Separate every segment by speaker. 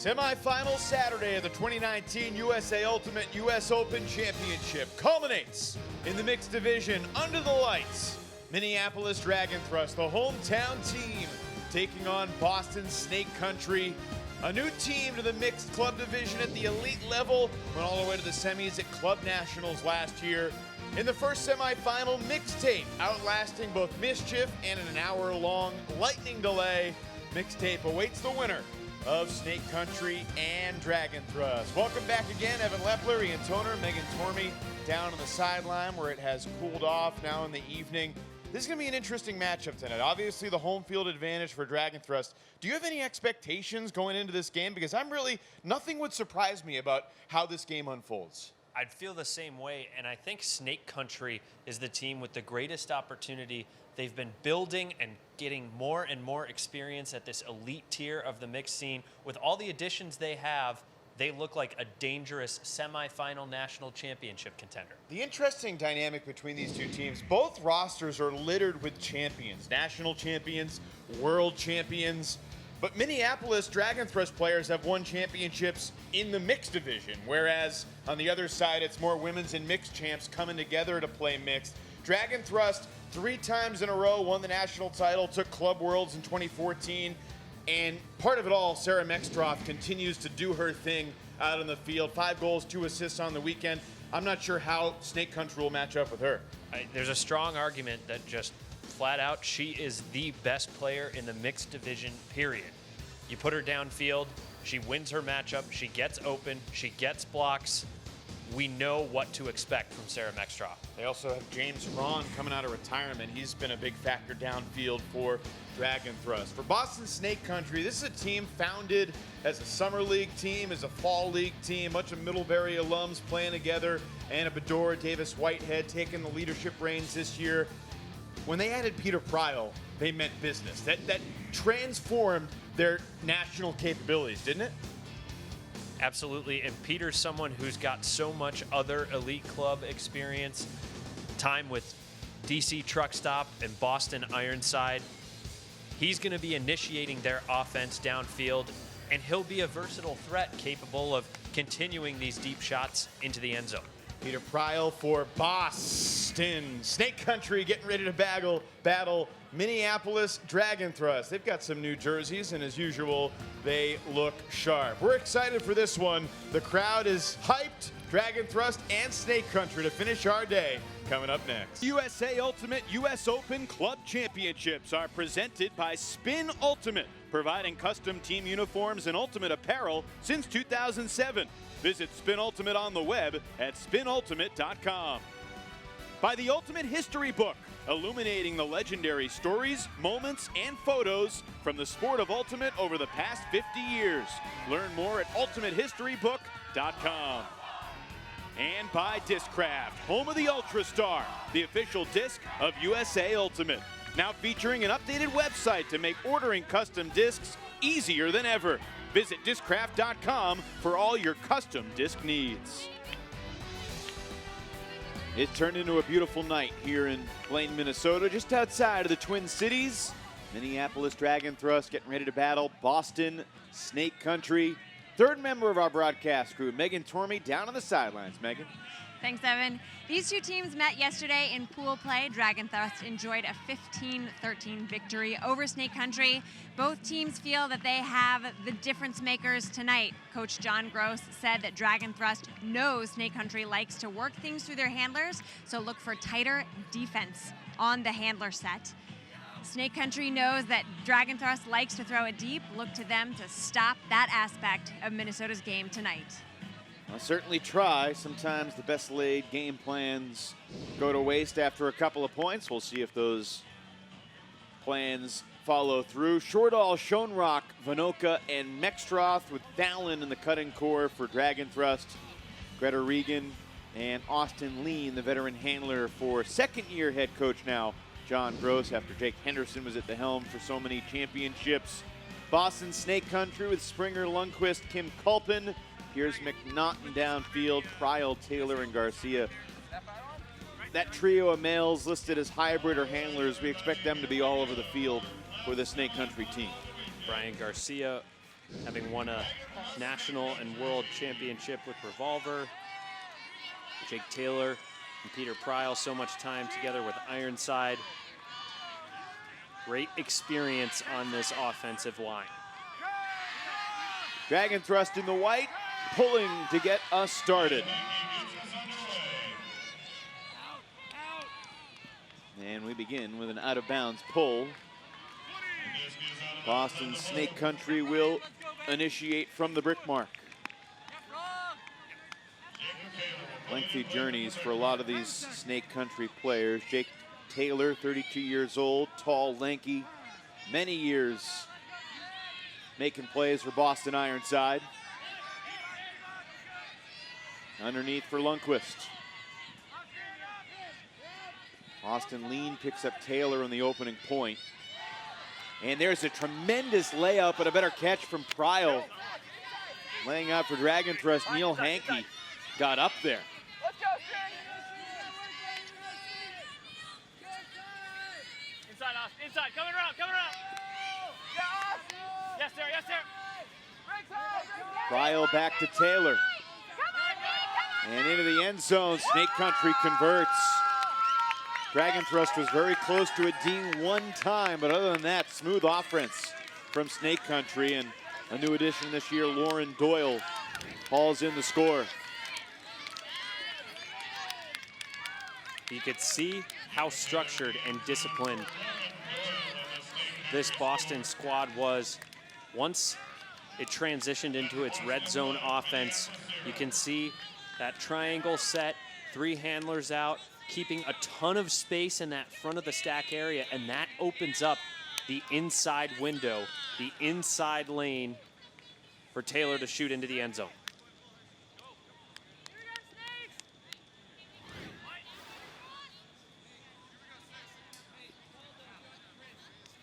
Speaker 1: Semifinal Saturday of the 2019 USA Ultimate US Open Championship culminates in the mixed division under the lights. Minneapolis Dragon Thrust, the hometown team, taking on Boston Snake Country, a new team to the mixed club division at the elite level, went all the way to the semis at Club Nationals last year. In the first semifinal, Mixtape outlasting both Mischief and in an hour-long lightning delay, Mixtape awaits the winner of Snake Country and Dragon Thrust. Welcome back again, Evan Lepler, Ian Toner, Megan Tormey down on the sideline where it has cooled off now in the evening. This is going to be an interesting matchup tonight. Obviously, the home field advantage for Dragon Thrust. Do you have any expectations going into this game? Because nothing would surprise me about how this game unfolds.
Speaker 2: I'd feel the same way, and I think Snake Country is the team with the greatest opportunity. They've been building and getting more and more experience at this elite tier of the mixed scene. With all the additions they have, they look like a dangerous semifinal national championship contender.
Speaker 1: The interesting dynamic between these two teams, both rosters are littered with champions, national champions, world champions. But Minneapolis Dragon Thrust players have won championships in the mixed division, whereas on the other side, it's more women's and mixed champs coming together to play mixed. Dragon Thrust, 3 times in a row, won the national title, took Club Worlds in 2014. And part of it all, Sarah Mextroff continues to do her thing out on the field. 5 goals, 2 assists on the weekend. I'm not sure how Snake Country will match up with her.
Speaker 2: There's a strong argument that just flat out, she is the best player in the mixed division, period. You put her downfield, she wins her matchup, she gets open, she gets blocks. We know what to expect from Sarah Mextroff.
Speaker 1: They also have James Ron coming out of retirement. He's been a big factor downfield for Dragon Thrust. For Boston Snake Country, this is a team founded as a summer league team, as a fall league team, a bunch of Middlebury alums playing together. Anna Bedore, Davis Whitehead taking the leadership reins this year. When they added Peter Pryl, they meant business. That transformed their national capabilities, didn't it?
Speaker 2: Absolutely, and Peter's someone who's got so much other elite club experience, time with DC Truck Stop and Boston Ironside. He's going to be initiating their offense downfield, and he'll be a versatile threat capable of continuing these deep shots into the end zone.
Speaker 1: Peter Pryl for Boston Snake Country getting ready to battle Minneapolis Dragon Thrust. They've got some new jerseys, and as usual, they look sharp. We're excited for this one. The crowd is hyped. Dragon Thrust and Snake Country to finish our day. Coming up next. USA Ultimate US Open Club Championships are presented by Spin Ultimate, providing custom team uniforms and ultimate apparel since 2007. Visit Spin Ultimate on the web at spinultimate.com. By the Ultimate History Book, illuminating the legendary stories, moments, and photos from the sport of Ultimate over the past 50 years. Learn more at ultimatehistorybook.com. And by Discraft, home of the Ultra Star, the official disc of USA Ultimate. Now featuring an updated website to make ordering custom discs easier than ever. Visit discraft.com for all your custom disc needs. It turned into a beautiful night here in Blaine, Minnesota, just outside of the Twin Cities. Minneapolis Dragon Thrust getting ready to battle Boston Snake Country. Third member of our broadcast crew, Megan Tormey, down on the sidelines. Megan.
Speaker 3: Thanks, Evan. These two teams met yesterday in pool play. Dragon Thrust enjoyed a 15-13 victory over Snake Country. Both teams feel that they have the difference makers tonight. Coach John Gross said that Dragon Thrust knows Snake Country likes to work things through their handlers, so look for tighter defense on the handler set. Snake Country knows that Dragon Thrust likes to throw it deep. Look to them to stop that aspect of Minnesota's game tonight.
Speaker 1: I'll certainly try. Sometimes the best laid game plans go to waste after a couple of points. We'll see if those plans follow through. Shortall, Schoenrock, Vanoka, and Mextroff with Dallin in the cutting core for Dragon Thrust. Greta Regan and Austin Lean, the veteran handler for second-year head coach now, John Gross, after Jake Henderson was at the helm for so many championships. Boston Snake Country with Springer, Lundquist, Kim Culpin. Here's McNaughton downfield, Pryl, Taylor, and Garcia. That trio of males listed as hybrid or handlers, we expect them to be all over the field for the Snake Country team.
Speaker 2: Brian Garcia having won a national and world championship with Revolver. Jake Taylor and Peter Pryl, so much time together with Ironside. Great experience on this offensive line.
Speaker 1: Dragon thrust in the white, pulling to get us started. And we begin with an out-of-bounds pull. Boston Snake Country will initiate from the brick mark. Lengthy journeys for a lot of these Snake Country players. Jake Taylor, 32 years old, tall, lanky, many years making plays for Boston Ironside. Underneath for Lundqvist. Austin Lean picks up Taylor on the opening point. And there's a tremendous layup, but a better catch from Pryl. Laying out for Dragon Thrust, Neil Hankey got up there.
Speaker 2: Inside, Austin, inside, coming around, coming around. Yes, sir, yes, sir.
Speaker 1: Pryl back to Taylor. And into the end zone, Snake Country converts. Dragon Thrust was very close to a D one time, but other than that, smooth offense from Snake Country. And a new addition this year, Lauren Doyle, hauls in the score.
Speaker 2: You could see how structured and disciplined this Boston squad was. Once it transitioned into its red zone offense, you can see that triangle set, 3 handlers out, keeping a ton of space in that front of the stack area, and that opens up the inside window, the inside lane for Taylor to shoot into the end zone.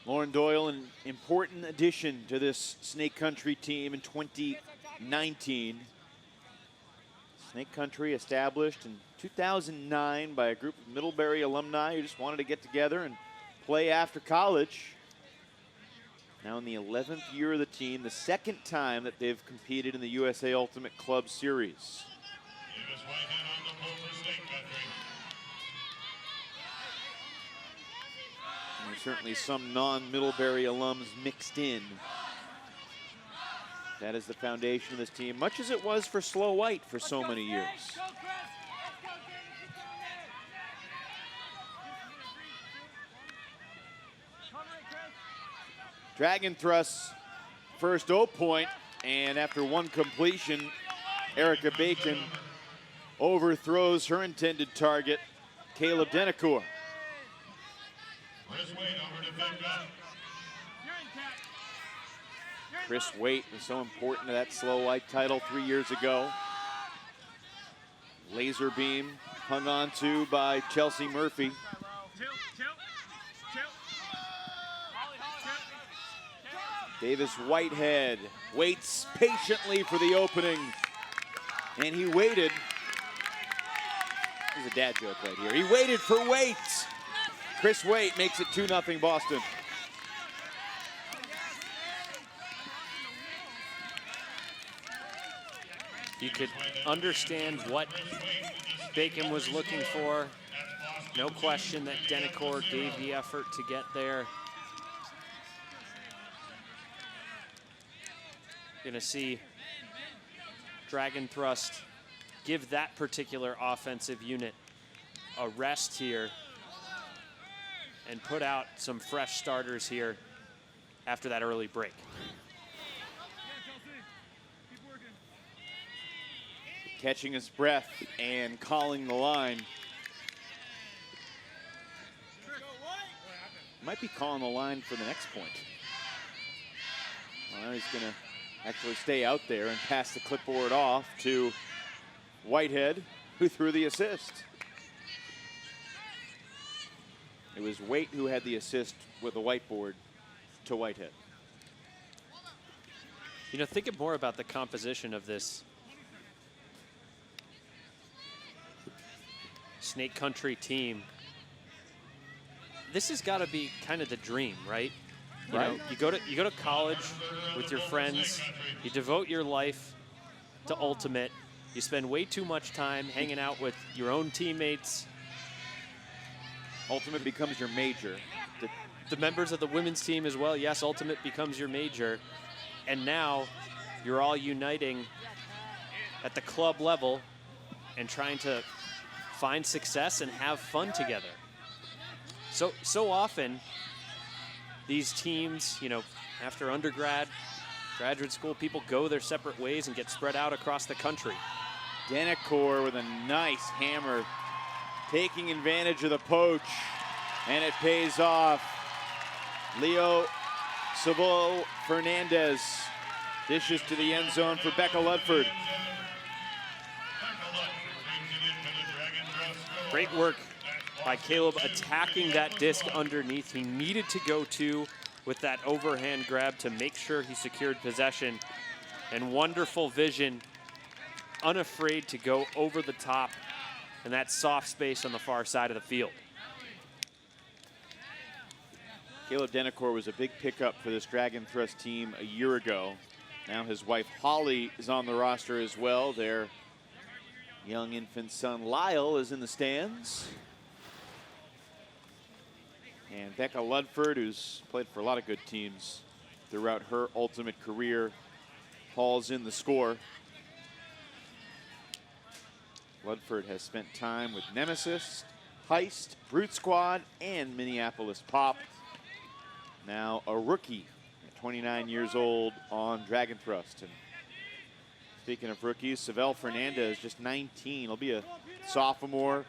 Speaker 1: Lauren Doyle, an important addition to this Snake Country team in 2019. Snake Country established in 2009 by a group of Middlebury alumni who just wanted to get together and play after college. Now in the 11th year of the team, the second time that they've competed in the USA Ultimate Club Series. And there's certainly some non-Middlebury alums mixed in. That is the foundation of this team, much as it was for Slow White for so many years. Dragon thrusts first 0 point, and after one completion, Erica Bacon overthrows her intended target, Caleb Denicourt. Chris Waite was so important to that Slow White title 3 years ago. Laser beam hung on to by Chelsea Murphy. Davis Whitehead waits patiently for the opening, and he waited. There's a dad joke right here. He waited for Waite. Chris Waite makes it 2-0 Boston.
Speaker 2: You could understand what Bacon was looking for. No question that Denicourt gave the effort to get there. Gonna see Dragon Thrust give that particular offensive unit a rest here and put out some fresh starters here after that early break.
Speaker 1: Catching his breath and calling the line. Might be calling the line for the next point. Well, he's gonna actually stay out there and pass the clipboard off to Whitehead, who threw the assist. It was Waite who had the assist with the whiteboard to Whitehead.
Speaker 2: You know, thinking more about the composition of this Snake Country team, this has got to be kind of the dream, right? You know, you go to college with your friends, you devote your life to Ultimate, you spend way too much time hanging out with your own teammates.
Speaker 4: Ultimate becomes your major.
Speaker 2: The members of the women's team as well. Yes, Ultimate becomes your major. And now you're all uniting at the club level and trying to find success and have fun together. So often, these teams, you know, after undergrad, graduate school, people go their separate ways and get spread out across the country.
Speaker 4: Denicourt with a nice hammer, taking advantage of the poach, and it pays off. Leo Sabo Fernandez dishes to the end zone for Becca Ludford.
Speaker 2: Great work by Caleb attacking that disc underneath. He needed to go to with that overhand grab to make sure he secured possession. And wonderful vision, unafraid to go over the top in that soft space on the far side of the field.
Speaker 4: Caleb Denicourt was a big pickup for this Dragon Thrust team a year ago. Now his wife Holly is on the roster as well. Their young infant son Lyle is in the stands. And Becca Ludford, who's played for a lot of good teams throughout her Ultimate career, hauls in the score. Ludford has spent time with Nemesis, Heist, Brute Squad, and Minneapolis Pop. Now a rookie, 29 years old on Dragon Thrust. And speaking of rookies, Savelle Fernandez, just 19, will be a sophomore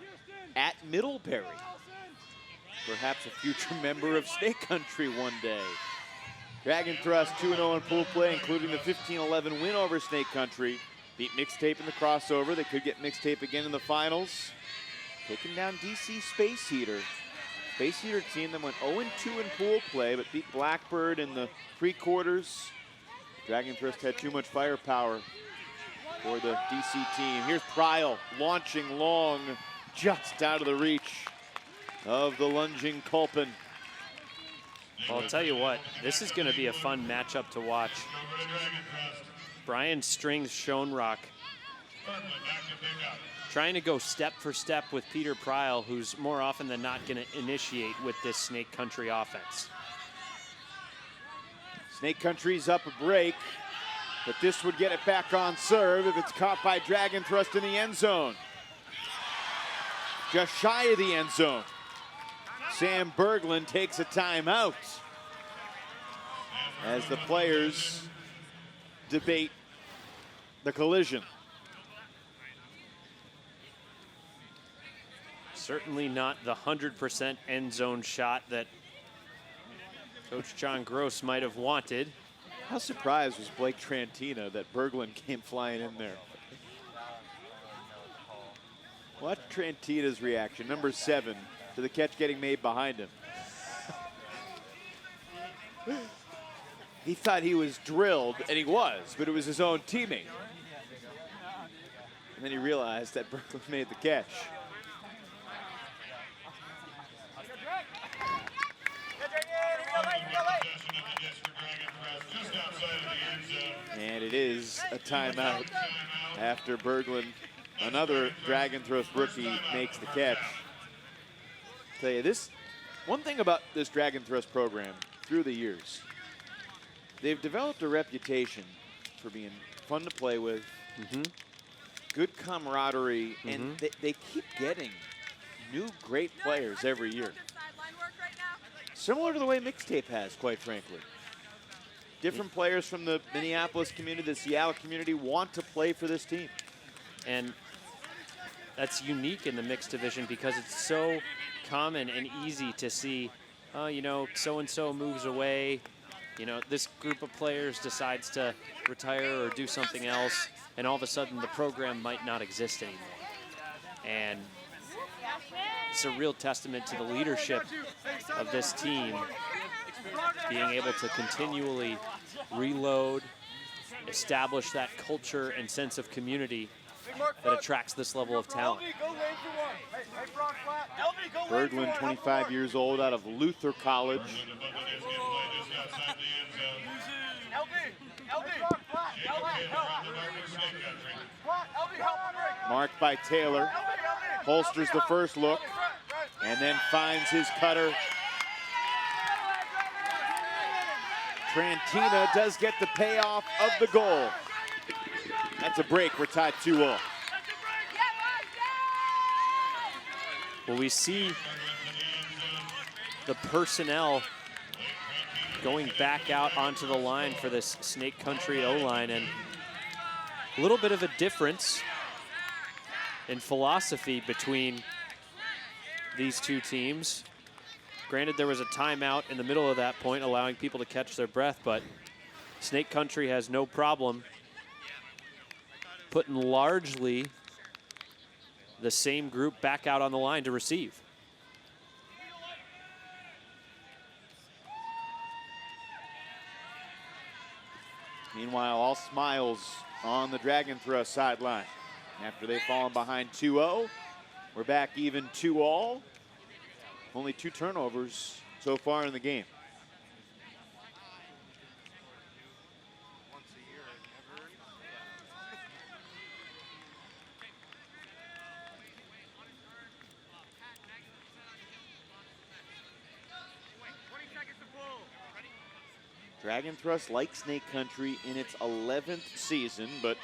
Speaker 4: at Middlebury. Perhaps a future member of Snake Country one day. Dragon Thrust 2-0 in pool play, including the 15-11 win over Snake Country. Beat Mixtape in the crossover. They could get Mixtape again in the finals. Taking down DC Space Heater. Space Heater team that went 0-2 in pool play, but beat Blackbird in the pre-quarters. Dragon Thrust had too much firepower for the DC team. Here's Pryal launching long, just out of the reach of the lunging Culpin.
Speaker 2: Well, I'll tell you what, this is going to be a fun matchup to watch. Brian Strings Schoenrock trying to go step for step with Peter Pryal, who's more often than not going to initiate with this Snake Country offense.
Speaker 4: Snake Country's up a break, but this would get it back on serve if it's caught by Dragon Thrust in the end zone. Just shy of the end zone. Sam Berglund takes a timeout as the players debate the collision.
Speaker 2: Certainly not the 100% end zone shot that Coach John Gross might have wanted.
Speaker 4: How surprised was Blake Trantina that Berglund came flying in there? Watch Trantina's reaction, number 7, to the catch getting made behind him. He thought he was drilled, and he was, but it was his own teammate. And then he realized that Berglund made the catch. And it is a timeout after Berglund, another Dragon Thrust rookie, makes the catch. Tell you this, one thing about this Dragon Thrust program through the years, they've developed a reputation for being fun to play with, good camaraderie, and they keep getting new great players every year. Similar to the way Mixtape has, quite frankly. Different players from the Minneapolis community, the Seattle community want to play for this team.
Speaker 2: And that's unique in the mixed division because it's so common and easy to see, you know, so-and-so moves away. You know, this group of players decides to retire or do something else, and all of a sudden the program might not exist anymore. And it's a real testament to the leadership of this team being able to continually reload, establish that culture and sense of community
Speaker 5: that attracts this level of talent.
Speaker 4: Berglund, 25 years old, out of Luther College. Marked by Taylor. Holsters the first look and then finds his cutter. Trantina does get the payoff of the goal. That's a break. We're tied 2-0.
Speaker 5: Well, we see the personnel going back out onto the line for this Snake Country O-line, and a little bit of a difference in philosophy between these two teams. Granted, there was a timeout in the middle of that point, allowing people to catch their breath, but Snake Country has no problem putting largely the same group back out on the line to receive.
Speaker 4: Meanwhile, all smiles on the Dragon Thrust sideline. After they've fallen behind 2-0, we're back even 2-all. Only 2 turnovers so far in the game. Dragon Thrust, like Snake Country, in its 11th season, but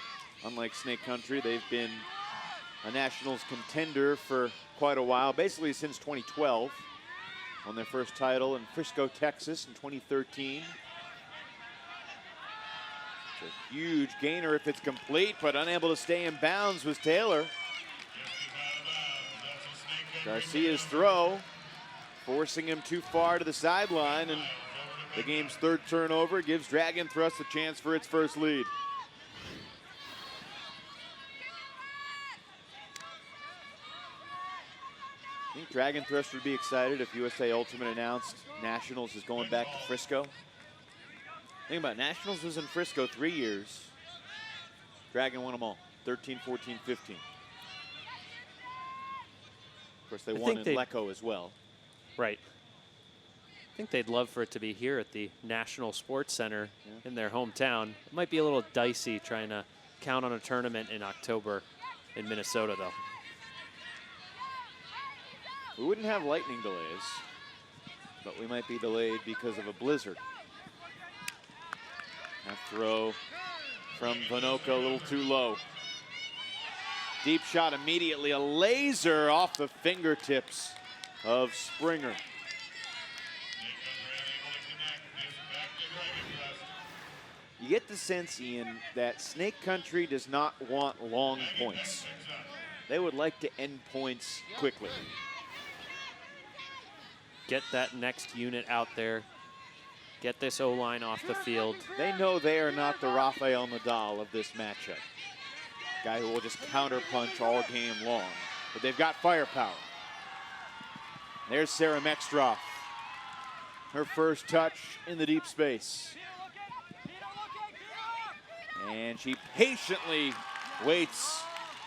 Speaker 4: unlike Snake Country, they've been a Nationals contender for quite a while, basically since 2012. Won their first title in Frisco, Texas in 2013. It's a huge gainer if it's complete, but unable to stay in bounds was Taylor. Garcia's throw, forcing him too far to the sideline, and the game's 3rd turnover gives Dragon Thrust a chance for its first lead. I think Dragon Thrust would be excited if USA Ultimate announced Nationals is going back to Frisco. Think about it, Nationals was in Frisco 3 years. Dragon won them all, 13, 14, 15. Of course, they won in Lecco as well.
Speaker 5: Right. I think they'd love for it to be here at the National Sports Center in their hometown. It might be a little dicey trying to count on a tournament in October in Minnesota, though.
Speaker 4: We wouldn't have lightning delays, but we might be delayed because of a blizzard. That throw from Vanoka a little too low. Deep shot immediately, a laser off the fingertips of Springer. You get the sense, Ian, that Snake Country does not want long points. They would like to end points quickly.
Speaker 5: Get that next unit out there. Get this O-line off the field.
Speaker 4: They know they are not the Rafael Nadal of this matchup. Guy who will just counterpunch all game long. But they've got firepower. There's Sarah Mextroff. Her first touch in the deep space. And she patiently waits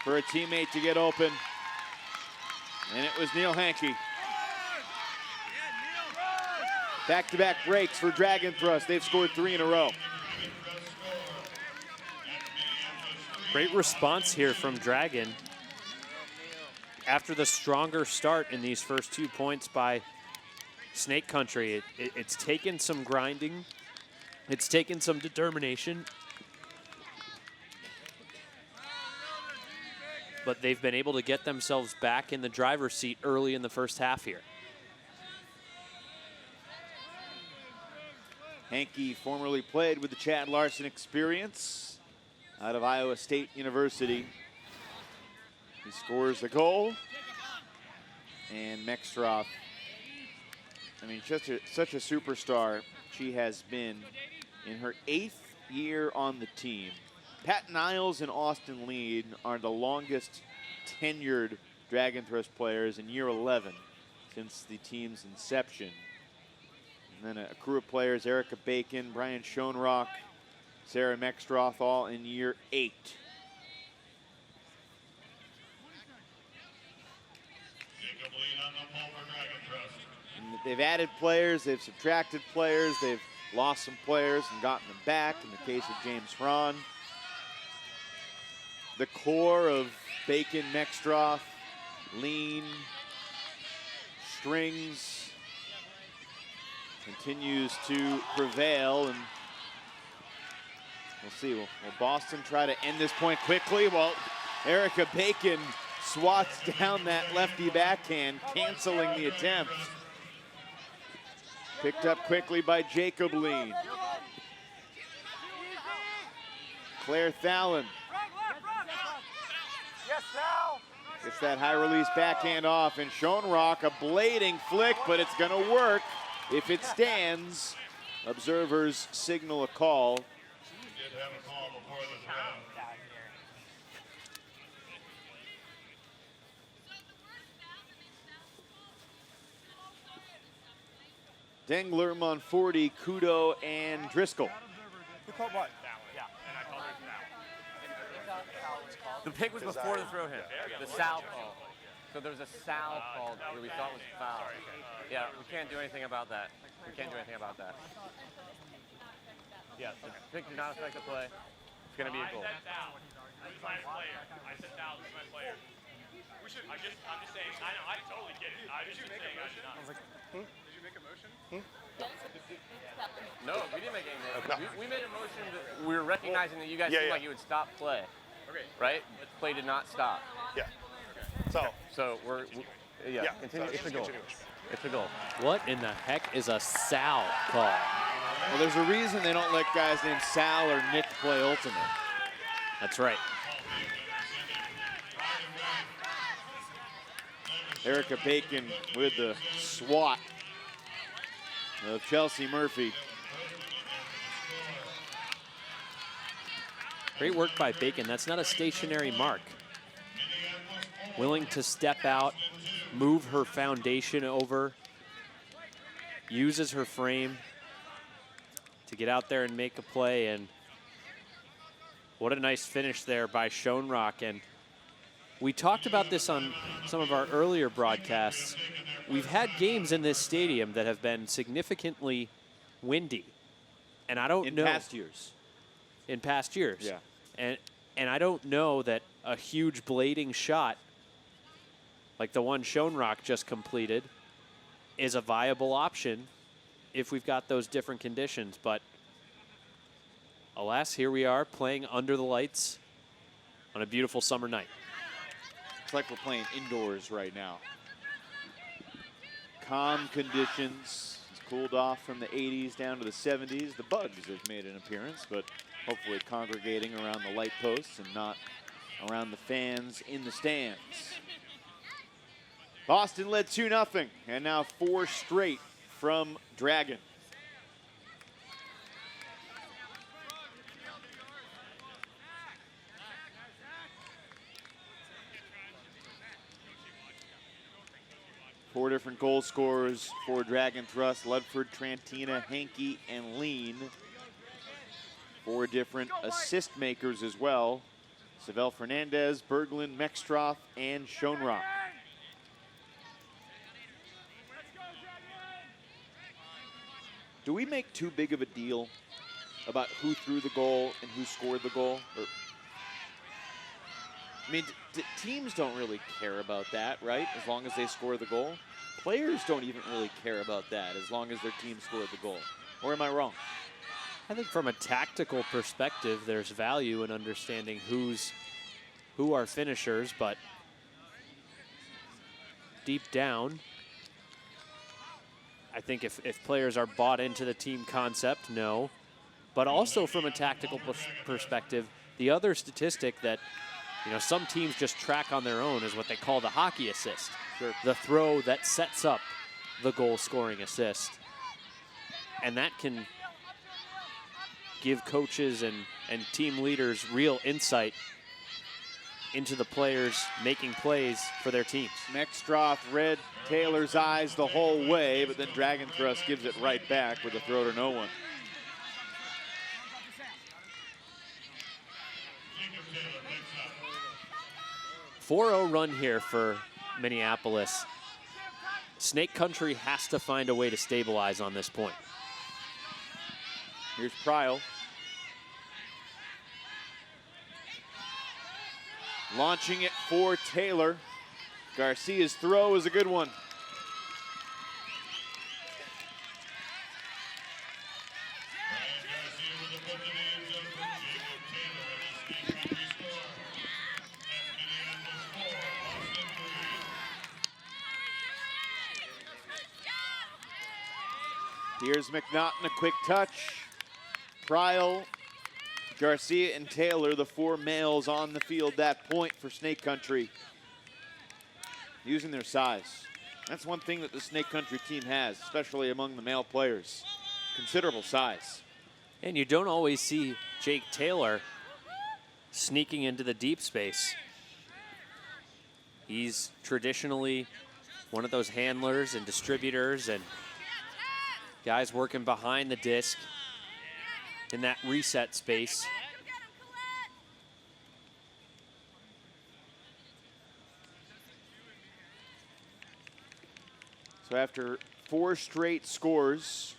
Speaker 4: for a teammate to get open. And it was Neil Hankey. Back-to-back breaks for Dragon Thrust. They've scored 3 in a row.
Speaker 5: Great response here from Dragon. After the stronger start in these first 2 points by Snake Country, it's taken some grinding. It's taken some determination. But they've been able to get themselves back in the driver's seat early in the first half here.
Speaker 4: Hankey formerly played with the Chad Larson experience out of Iowa State University. He scores the goal. And Mextroff, I mean, such a superstar she has been in her 8th year on the team. Pat Niles and Austin Lead are the longest tenured Dragon Thrust players in year 11 since the team's inception. And then a crew of players, Erica Bacon, Brian Schoenrock, Sarah Mextroff, all in year 8. And they've added players, they've subtracted players, they've lost some players and gotten them back. In the case of James Hron, the core of Bacon, Mextroff, Lean, Strings continues to prevail, and we'll see. Will Boston try to end this point quickly? Well, Erica Bacon swats down that lefty backhand, canceling the attempt. Picked up quickly by Jacob Lean. Claire Thalen gets that high release backhand off, and Schoenrock, a blading flick, but it's gonna work if it stands. Observers signal a call. Dengler, Monforti, Kudo, and Driscoll.
Speaker 6: Who called what?
Speaker 7: The pick was before the throw hit. The foul call. So there was a foul called that we thought was foul. Yeah, we can't do anything about that. We can't do anything about that. Yeah, the pick did not affect the play. It's going to be a goal.
Speaker 8: I said foul. This is my player. I said foul. This is my player. I'm just saying. I know. I totally get it. I was just saying. I should not.
Speaker 6: Did you make a motion?
Speaker 7: No, we didn't make any motion. We made a motion that we were recognizing that you guys seemed like you would stop play.
Speaker 6: Okay.
Speaker 7: Right? The play did not stop.
Speaker 6: Yeah. Okay.
Speaker 7: So yeah. Continue. It's a goal. It's a goal.
Speaker 5: What in the heck is a Sal call?
Speaker 4: Well, there's a reason they don't let guys named Sal or Nick play ultimate.
Speaker 5: That's right.
Speaker 4: Erica Bacon with the swat of Chelsea Murphy.
Speaker 5: Great work by Bacon. That's not a stationary mark. Willing to step out, move her foundation over, uses her frame to get out there and make a play. And what a nice finish there by Schoenrock. And we talked about this on some of our earlier broadcasts. We've had games in this stadium that have been significantly windy. And I don't know.
Speaker 4: In past years.
Speaker 5: In past years.
Speaker 4: Yeah.
Speaker 5: And I don't know that a huge blading shot like the one Schoenrock just completed is a viable option if we've got those different conditions. But alas, here we are playing under the lights on a beautiful summer night.
Speaker 4: It's like we're playing indoors right now. Calm conditions. It's cooled off from the 80s down to the 70s. The bugs have made an appearance, but hopefully congregating around the light posts and not around the fans in the stands. Boston led 2-0, and now 4 straight from Dragon. Four different goal scorers for Dragon Thrust: Ludford, Trantina, Hankey, and Lean. 4 different assist makers as well: Savelle Fernandez, Berglund, Mextroff, and Schoenrock. Do we make too big of a deal about who threw the goal and who scored the goal? I mean, teams don't really care about that, right? As long as they score the goal. Players don't even really care about that as long as their team scored the goal. Or am I wrong?
Speaker 5: I think from a tactical perspective, there's value in understanding who are finishers, but deep down, I think if players are bought into the team concept, no. But also from a tactical perspective, the other statistic that some teams just track on their own is what they call the hockey assist. Sure. The throw that sets up the goal-scoring assist. And that can give coaches and team leaders real insight into the players making plays for their teams.
Speaker 4: Mextroff read Taylor's eyes the whole way, but then Dragon Thrust gives it right back with a throw to no one. A
Speaker 5: 4-0 run here for Minneapolis. Snake Country has to find a way to stabilize on this point.
Speaker 4: Here's Pryl. Launching it for Taylor. Garcia's throw is a good one. Here's McNaughton, a quick touch. Pryl, Garcia, and Taylor, the 4 males on the field that point for Snake Country. Using their size. That's one thing that the Snake Country team has, especially among the male players. Considerable size.
Speaker 5: And you don't always see Jake Taylor sneaking into the deep space. He's traditionally one of those handlers and distributors and guys working behind the disc in that reset space.
Speaker 4: So after 4 straight scores,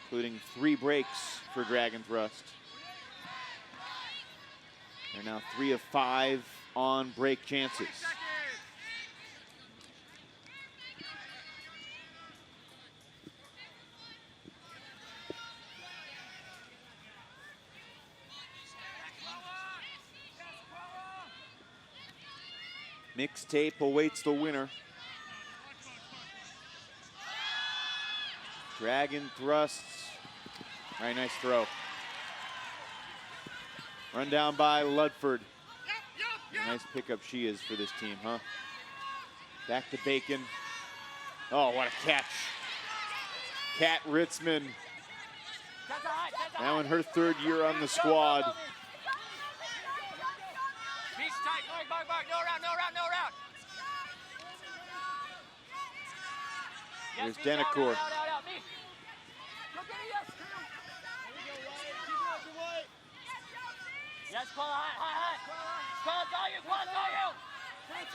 Speaker 4: including 3 breaks for Dragon Thrust, they're now 3 of 5 on break chances. Mixtape awaits the winner. Dragon thrusts. Very nice throw. Run down by Ludford. Nice pickup she is for this team, huh? Back to Bacon. Oh, what a catch. Kat Ritzman. Now in her 3rd year on the squad. Here's Denicourt.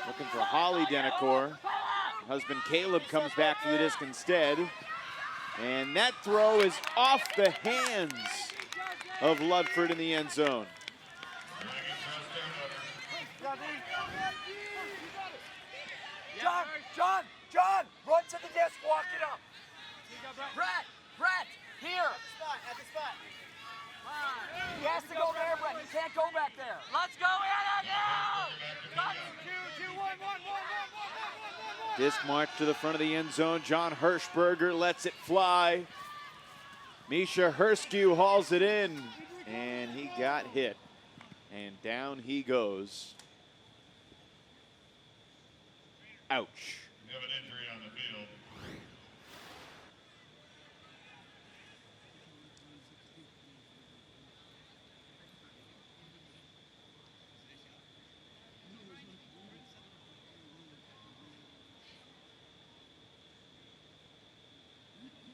Speaker 4: Looking for Holly Denicourt. Husband Caleb comes back to the disc instead. And that throw is off the hands of Ludford in the end zone.
Speaker 9: John, run to the disc, walk it up. Brett, here. At the spot. He has to go there, Brett. He can't go back there. Let's go, Anna, now! 2, 1, 1.
Speaker 4: Disc march to the front of the end zone. John Hirschberger lets it fly. Misha Herskew hauls it in, and he got hit. And down he goes. Ouch.
Speaker 10: We have an injury on the field.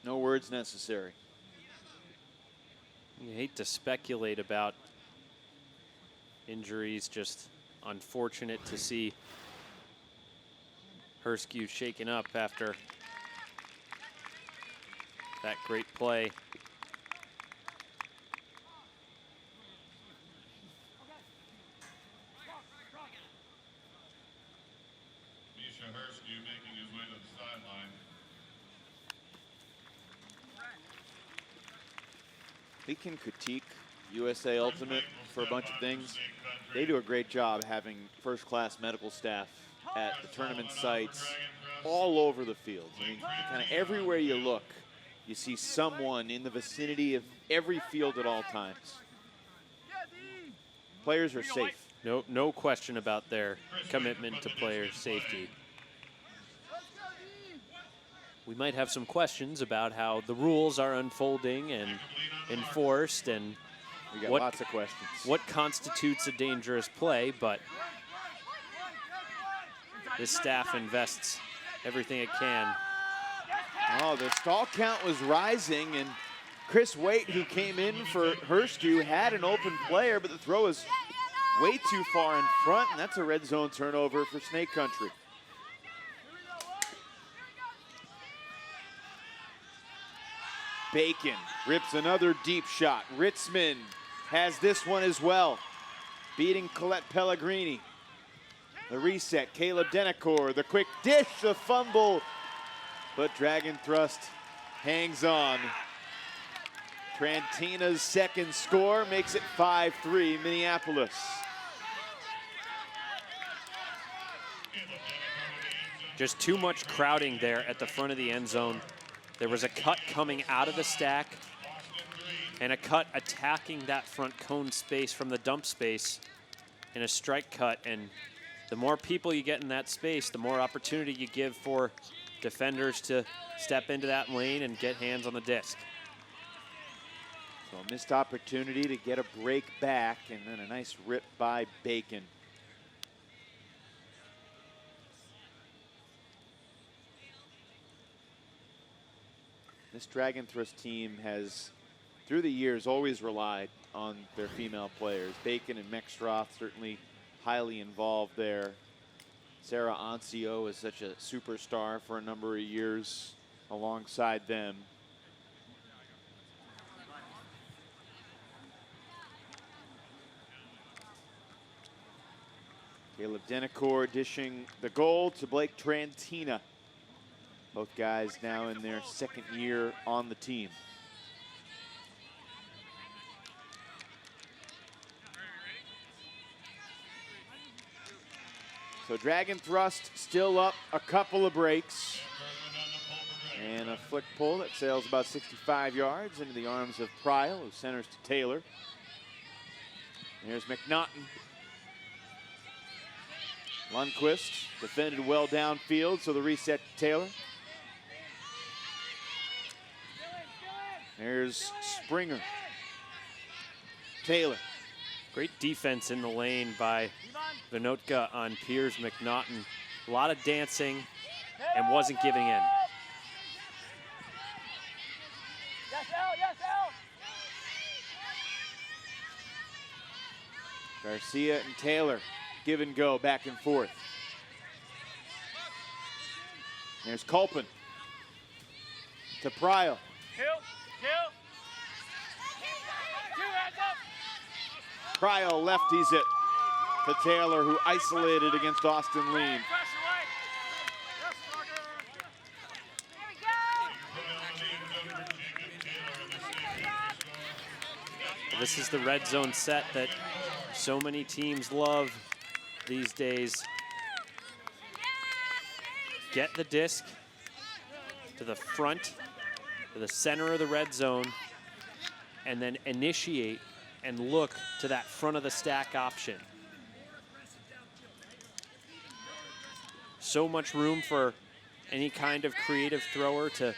Speaker 4: No words necessary.
Speaker 5: You hate to speculate about injuries, just unfortunate to see Herskew shaken up after that great play.
Speaker 10: Misha Herskew making his way to the sideline.
Speaker 4: We can critique USA Ultimate for a bunch of things. They do a great job having first-class medical staff at the tournament sites all over the field. I mean, kind of everywhere you look, you see someone in the vicinity of every field at all times. Players are safe.
Speaker 5: No question about their commitment to player safety. We might have some questions about how the rules are unfolding and enforced, and
Speaker 4: We got lots of questions.
Speaker 5: What constitutes a dangerous play, but this staff invests everything it can.
Speaker 4: Oh, the stall count was rising, and Chris Waite, who came in for Herskew, had an open player, but the throw is way too far in front, and that's a red zone turnover for Snake Country. Bacon rips another deep shot. Ritzman has this one as well, beating Colette Pellegrini. The reset, Caleb Denacor, the quick dish, the fumble, but Dragon Thrust hangs on. Trantina's second score makes it 5-3 Minneapolis.
Speaker 5: Just too much crowding there at the front of the end zone. There was a cut coming out of the stack and a cut attacking that front cone space from the dump space in a strike cut. And the more people you get in that space, the more opportunity you give for defenders to step into that lane and get hands on the disc.
Speaker 4: So a missed opportunity to get a break back, and then a nice rip by Bacon. This Dragon Thrust team has, through the years, always relied on their female players. Bacon and Mexroth certainly highly involved there. Sarah Ancio is such a superstar for a number of years alongside them. Caleb Denacor dishing the goal to Blake Trantina. Both guys now in their second year on the team. So Dragon Thrust still up a couple of breaks. And a flick pull that sails about 65 yards into the arms of Pryal, who centers to Taylor. There's McNaughton. Lundquist defended well downfield, so the reset to Taylor. There's Springer. Taylor.
Speaker 5: Great defense in the lane by Vinotka on Piers McNaughton. A lot of dancing and wasn't giving in.
Speaker 4: Garcia and Taylor give and go back and forth. There's Culpin to Pryal. Pryal lefties it to Taylor, who isolated against Austin Lean.
Speaker 5: This is the red zone set that so many teams love these days. Get the disc to the front, to the center of the red zone, and then initiate and look to that front of the stack option. So much room for any kind of creative thrower to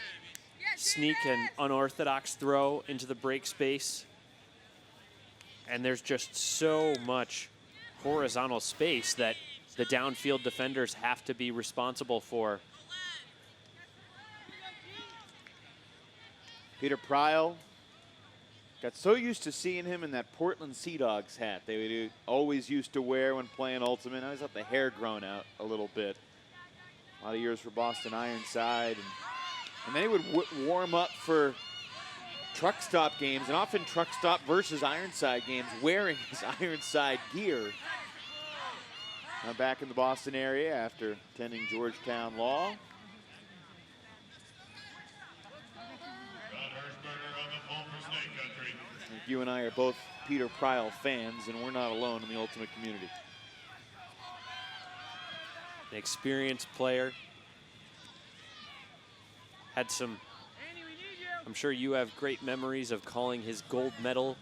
Speaker 5: sneak an unorthodox throw into the break space. And there's just so much horizontal space that the downfield defenders have to be responsible for.
Speaker 4: Peter Pryal got so used to seeing him in that Portland Sea Dogs hat they would always used to wear when playing Ultimate. Now he's got the hair grown out a little bit. A lot of years for Boston Ironside. And then he would warm up for truck stop games, and often truck stop versus Ironside games, wearing his Ironside gear. Now back in the Boston area after attending Georgetown Law. You and I are both Peter Pryal fans, and we're not alone in the Ultimate community.
Speaker 5: An experienced player. Had some, I'm sure you have great memories of calling his gold medal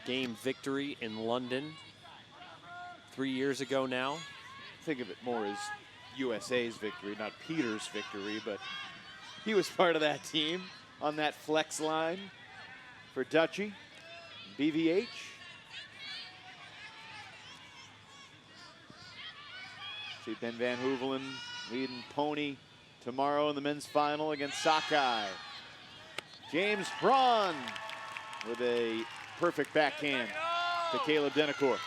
Speaker 5: game victory in London 3 years ago now.
Speaker 4: Think of it more as USA's victory, not Peter's victory, but he was part of that team on that flex line for Dutchy. BVH. See Ben Van Hoevelen leading Pony tomorrow in the men's final against Sakai. James Braun with a perfect backhand to Caleb Denacor.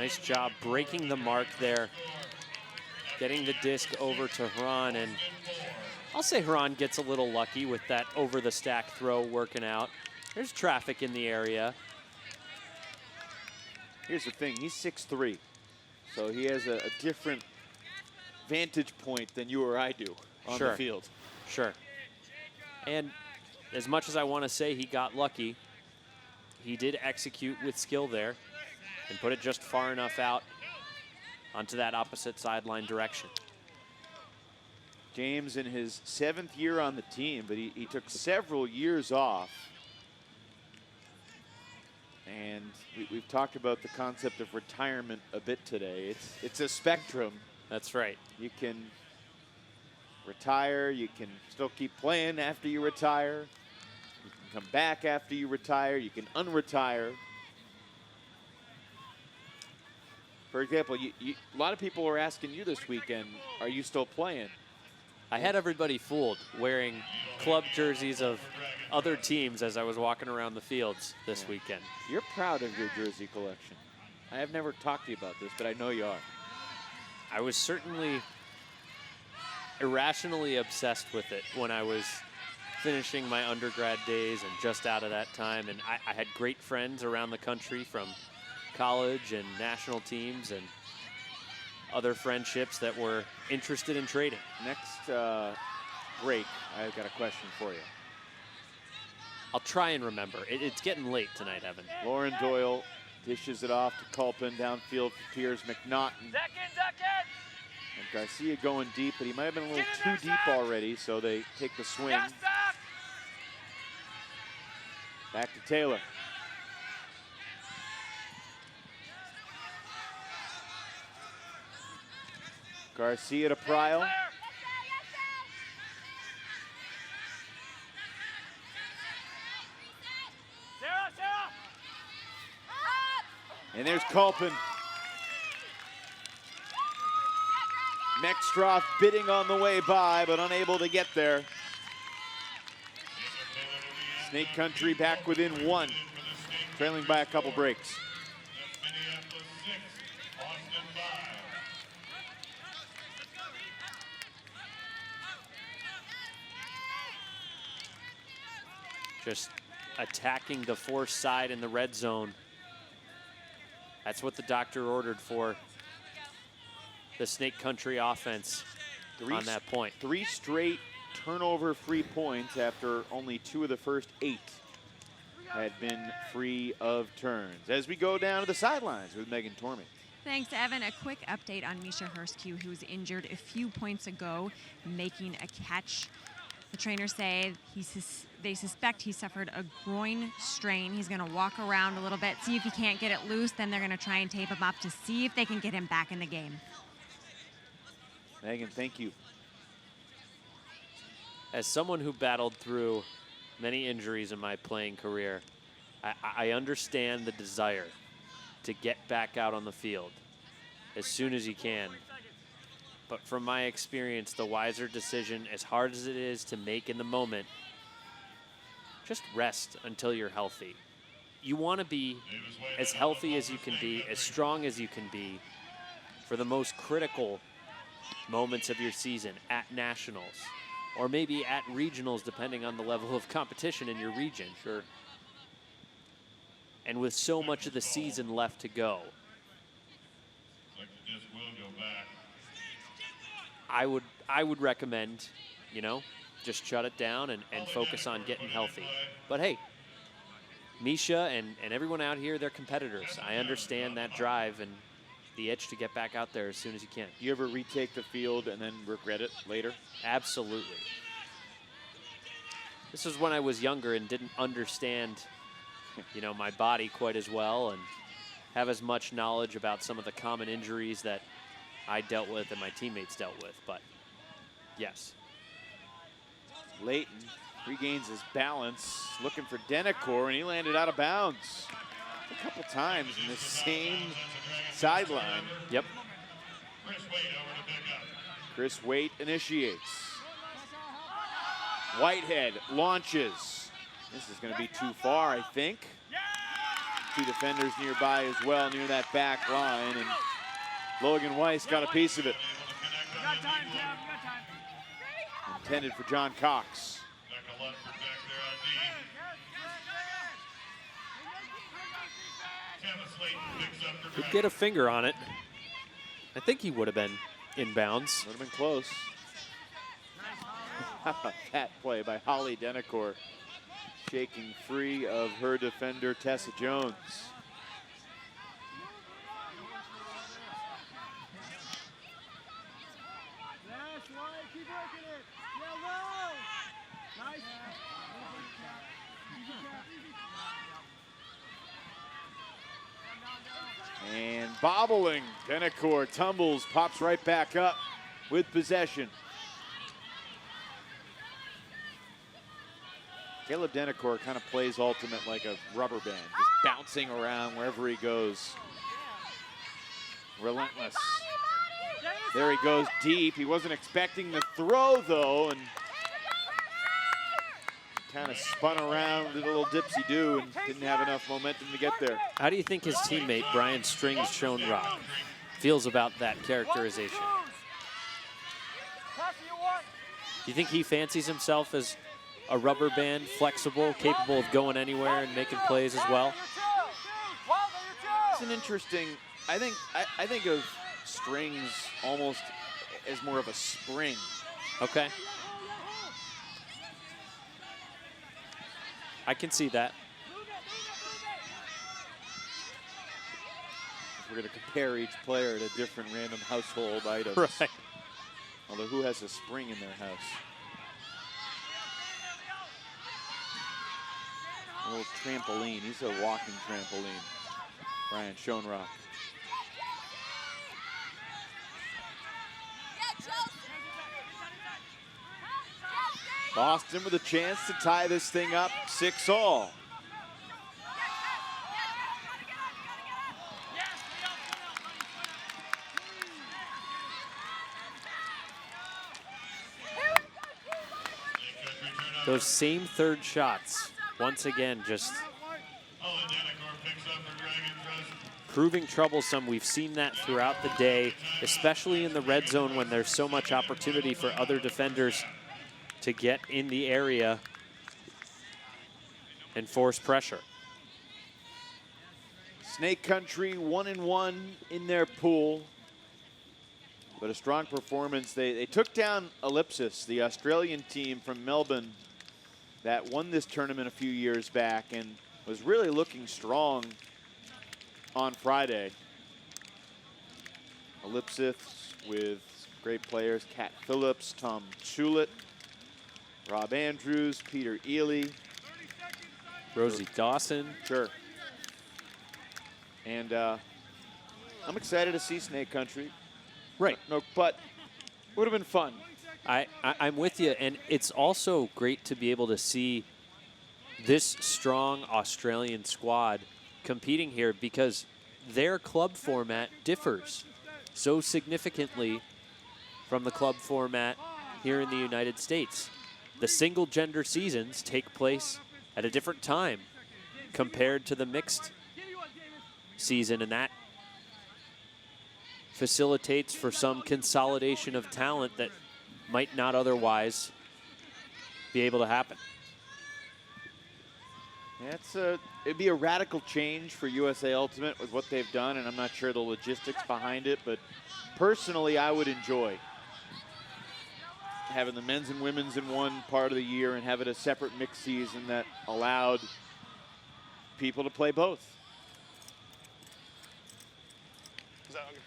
Speaker 5: Nice job breaking the mark there. Getting the disc over to Hran, and I'll say Hran gets a little lucky with that over the stack throw working out. There's traffic in the area.
Speaker 4: Here's the thing, he's 6'3", so he has a different vantage point than you or I do on the field.
Speaker 5: Sure. And as much as I want to say he got lucky, he did execute with skill there and put it just far enough out onto that opposite sideline direction.
Speaker 4: James in his 7th year on the team, but he took several years off. And we've talked about the concept of retirement a bit today. It's a spectrum.
Speaker 5: That's right.
Speaker 4: You can retire, you can still keep playing after you retire. You can come back after you retire, you can unretire. For example, a lot of people are asking you this weekend, are you still playing?
Speaker 5: I had everybody fooled wearing club jerseys of other teams as I was walking around the fields this weekend.
Speaker 4: You're proud of your jersey collection. I have never talked to you about this, but I know you are.
Speaker 5: I was certainly irrationally obsessed with it when I was finishing my undergrad days and just out of that time. And I had great friends around the country from college and national teams and other friendships that were interested in trading.
Speaker 4: Next break, I've got a question for you.
Speaker 5: I'll try and remember. It's getting late tonight, Evan.
Speaker 4: Lauren Doyle dishes it off to Culpin, downfield for Piers McNaughton. And Garcia going deep, but he might have been a little too deep already, so they take the swing. Back to Taylor. Garcia to Pryal. And there's Culpin. Mextroff bidding on the way by, but unable to get there. Snake Country back within 1, trailing by a couple breaks.
Speaker 5: Just attacking the force side in the red zone. That's what the doctor ordered for the Snake Country offense on that point.
Speaker 4: 3 straight turnover-free points after only 2 of the first 8 had been free of turns. As we go down to the sidelines with Megan Tormey.
Speaker 3: Thanks, Evan. A quick update on Misha Herskew, who was injured a few points ago making a catch. The trainers say they suspect he suffered a groin strain. He's going to walk around a little bit, see if he can't get it loose. Then they're going to try and tape him up to see if they can get him back in the game.
Speaker 4: Megan, thank you.
Speaker 5: As someone who battled through many injuries in my playing career, I understand the desire to get back out on the field as soon as you can. But from my experience, the wiser decision, as hard as it is to make in the moment, just rest until you're healthy. You want to be as healthy as you can be, as strong as you can be for the most critical moments of your season at nationals, or maybe at regionals, depending on the level of competition in your region.
Speaker 4: Sure.
Speaker 5: And with so much of the season left to go, I would recommend, you know, just shut it down and focus on getting healthy. But hey, Misha and everyone out here, they're competitors. I understand that drive and the itch to get back out there as soon as you can.
Speaker 4: You ever retake the field and then regret it later?
Speaker 5: Absolutely. This was when I was younger and didn't understand, you know, my body quite as well and have as much knowledge about some of the common injuries that I dealt with and my teammates dealt with, but yes.
Speaker 4: Layton regains his balance, looking for Denacor, and he landed out of bounds a couple times in the same sideline.
Speaker 5: Yep.
Speaker 4: Chris Waite initiates. Whitehead launches. This is going to be too far, I think. 2 defenders nearby as well, near that back line, and Logan Weiss got a piece of it.
Speaker 6: Got time, Cam. Got time.
Speaker 4: Intended for John Cox.
Speaker 10: Becca Ludford back there on D. Kevin Slayton picks up for
Speaker 5: Could get a finger on it. I think he would have been inbounds.
Speaker 4: Would have been close. That play by Holly Denicourt, shaking free of her defender, Tessa Jones.
Speaker 6: Keep working it. Yellow. Nice.
Speaker 4: And bobbling, Denicourt tumbles, pops right back up with possession. Caleb Denicourt kind of plays ultimate like a rubber band, just bouncing around wherever he goes. Relentless. There he goes deep. He wasn't expecting the throw though, and kind of spun around, did a little dipsy-do, and didn't have enough momentum to get there.
Speaker 5: How do you think his teammate, Brian Strings Schoenrock, feels about that characterization? Do you think he fancies himself as a rubber band, flexible, capable of going anywhere and making plays as well?
Speaker 4: It's an interesting, I think of Strings almost as more of a spring.
Speaker 5: Okay. I can see that.
Speaker 4: We're going to compare each player to different random household items.
Speaker 5: Right.
Speaker 4: Although who has a spring in their house? A little trampoline. He's a walking trampoline. Brian Schoenrock. Boston with a chance to tie this thing up 6-all.
Speaker 5: Those same third shots, once again, just proving troublesome. We've seen that throughout the day, especially in the red zone when there's so much opportunity for other defenders to get in the area and force pressure.
Speaker 4: Snake Country 1-1 in their pool, but a strong performance. They took down Ellipsis, the Australian team from Melbourne that won this tournament a few years back and was really looking strong on Friday. Ellipsis with great players, Kat Phillips, Tom Schulet, Rob Andrews, Peter Ely,
Speaker 5: Rosie Dawson.
Speaker 4: Sure. And I'm excited to see Snake Country.
Speaker 5: Right.
Speaker 4: No, but it would have been fun.
Speaker 5: I'm with you, and it's also great to be able to see this strong Australian squad competing here because their club format differs so significantly from the club format here in the United States. The single gender seasons take place at a different time compared to the mixed season, and that facilitates for some consolidation of talent that might not otherwise be able to happen.
Speaker 4: It'd be a radical change for USA Ultimate with what they've done, and I'm not sure the logistics behind it, but personally I would enjoy having the men's and women's in one part of the year and having a separate mixed season that allowed people to play both.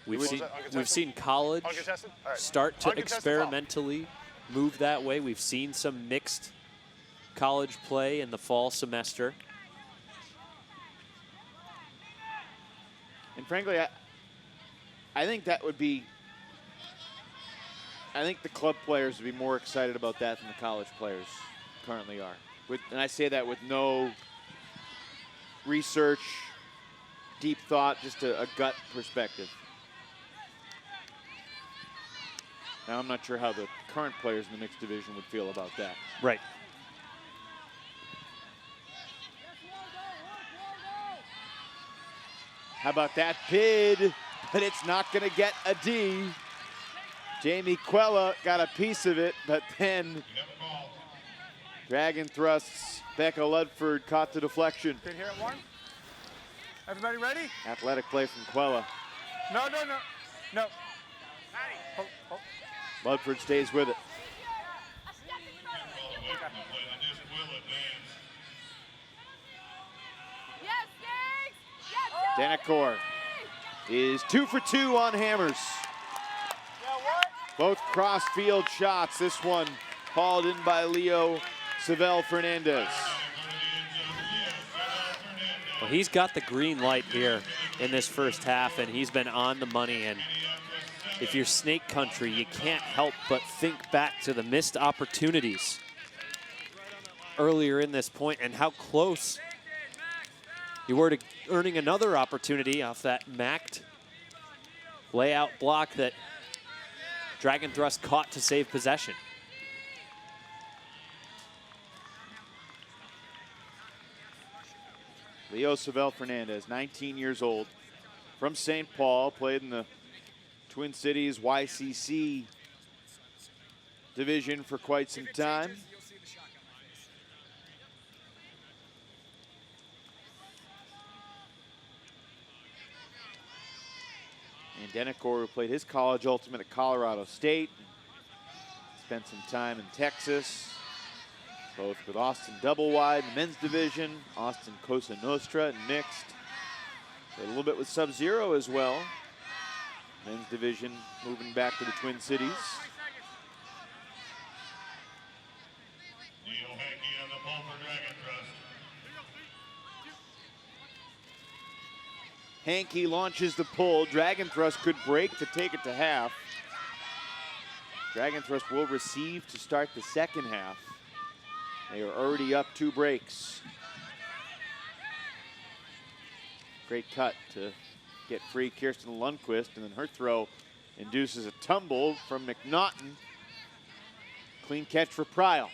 Speaker 5: We've seen college start to experimentally move that way. We've seen some mixed college play in the fall semester.
Speaker 4: And frankly, I think that would be, I think the club players would be more excited about that than the college players currently are. And I say that with no research, deep thought, just a gut perspective. Now, I'm not sure how the current players in the mixed division would feel about that.
Speaker 5: Right.
Speaker 4: How about that bid? But it's not going to get a D. Jamie Quella got a piece of it, but then Dragon thrusts. Becca Ludford caught the deflection.
Speaker 6: Good here at one. Everybody ready?
Speaker 4: Athletic play from Quella.
Speaker 6: No. No.
Speaker 4: Ludford stays with it. Denacor is 2 for 2 on hammers. Both cross-field shots. This one called in by Leo Savell Fernandez.
Speaker 5: Well, he's got the green light here in this first half, and he's been on the money. And if you're Snake Country, you can't help but think back to the missed opportunities earlier in this point and how close you were to earning another opportunity off that macked layout block that Dragon Thrust caught to save possession.
Speaker 4: Leo Savell Fernandez, 19 years old, from St. Paul, played in the Twin Cities YCC division for quite some time. And Denacor, who played his college ultimate at Colorado State, spent some time in Texas, both with Austin Double Wide in the men's division, Austin Cosa Nostra in mixed. Played a little bit with Sub-Zero as well. Men's division moving back to the Twin Cities. Hankey launches the pull. Dragon Thrust could break to take it to half. Dragon Thrust will receive to start the second half. They are already up 2 breaks. Great cut to get free Kirsten Lundquist, and then her throw induces a tumble from McNaughton. Clean catch for Pryal.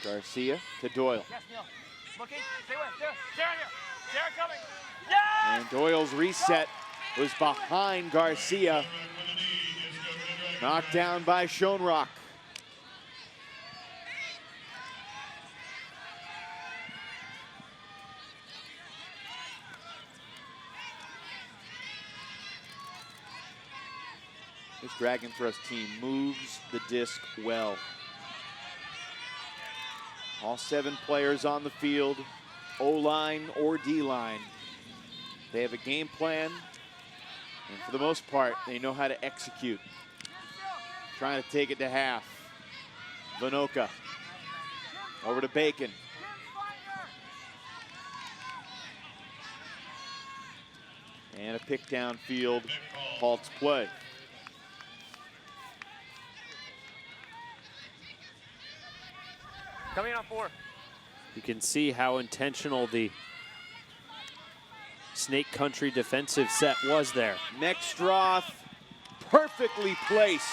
Speaker 4: Garcia to Doyle.
Speaker 6: Yes, Neil. Looking. Stay with. Sarah here. Sarah coming. Yeah!
Speaker 4: And Doyle's reset was behind Garcia. Knocked down by Schoenrock. This Dragon Thrust team moves the disc well. All 7 players on the field, O-line or D-line. They have a game plan, and for the most part, they know how to execute. Trying to take it to half. Vinoka over to Bacon. And a pick downfield halts play.
Speaker 7: Coming on 4.
Speaker 5: You can see how intentional the Snake Country defensive set was there.
Speaker 4: Mexstroth perfectly placed.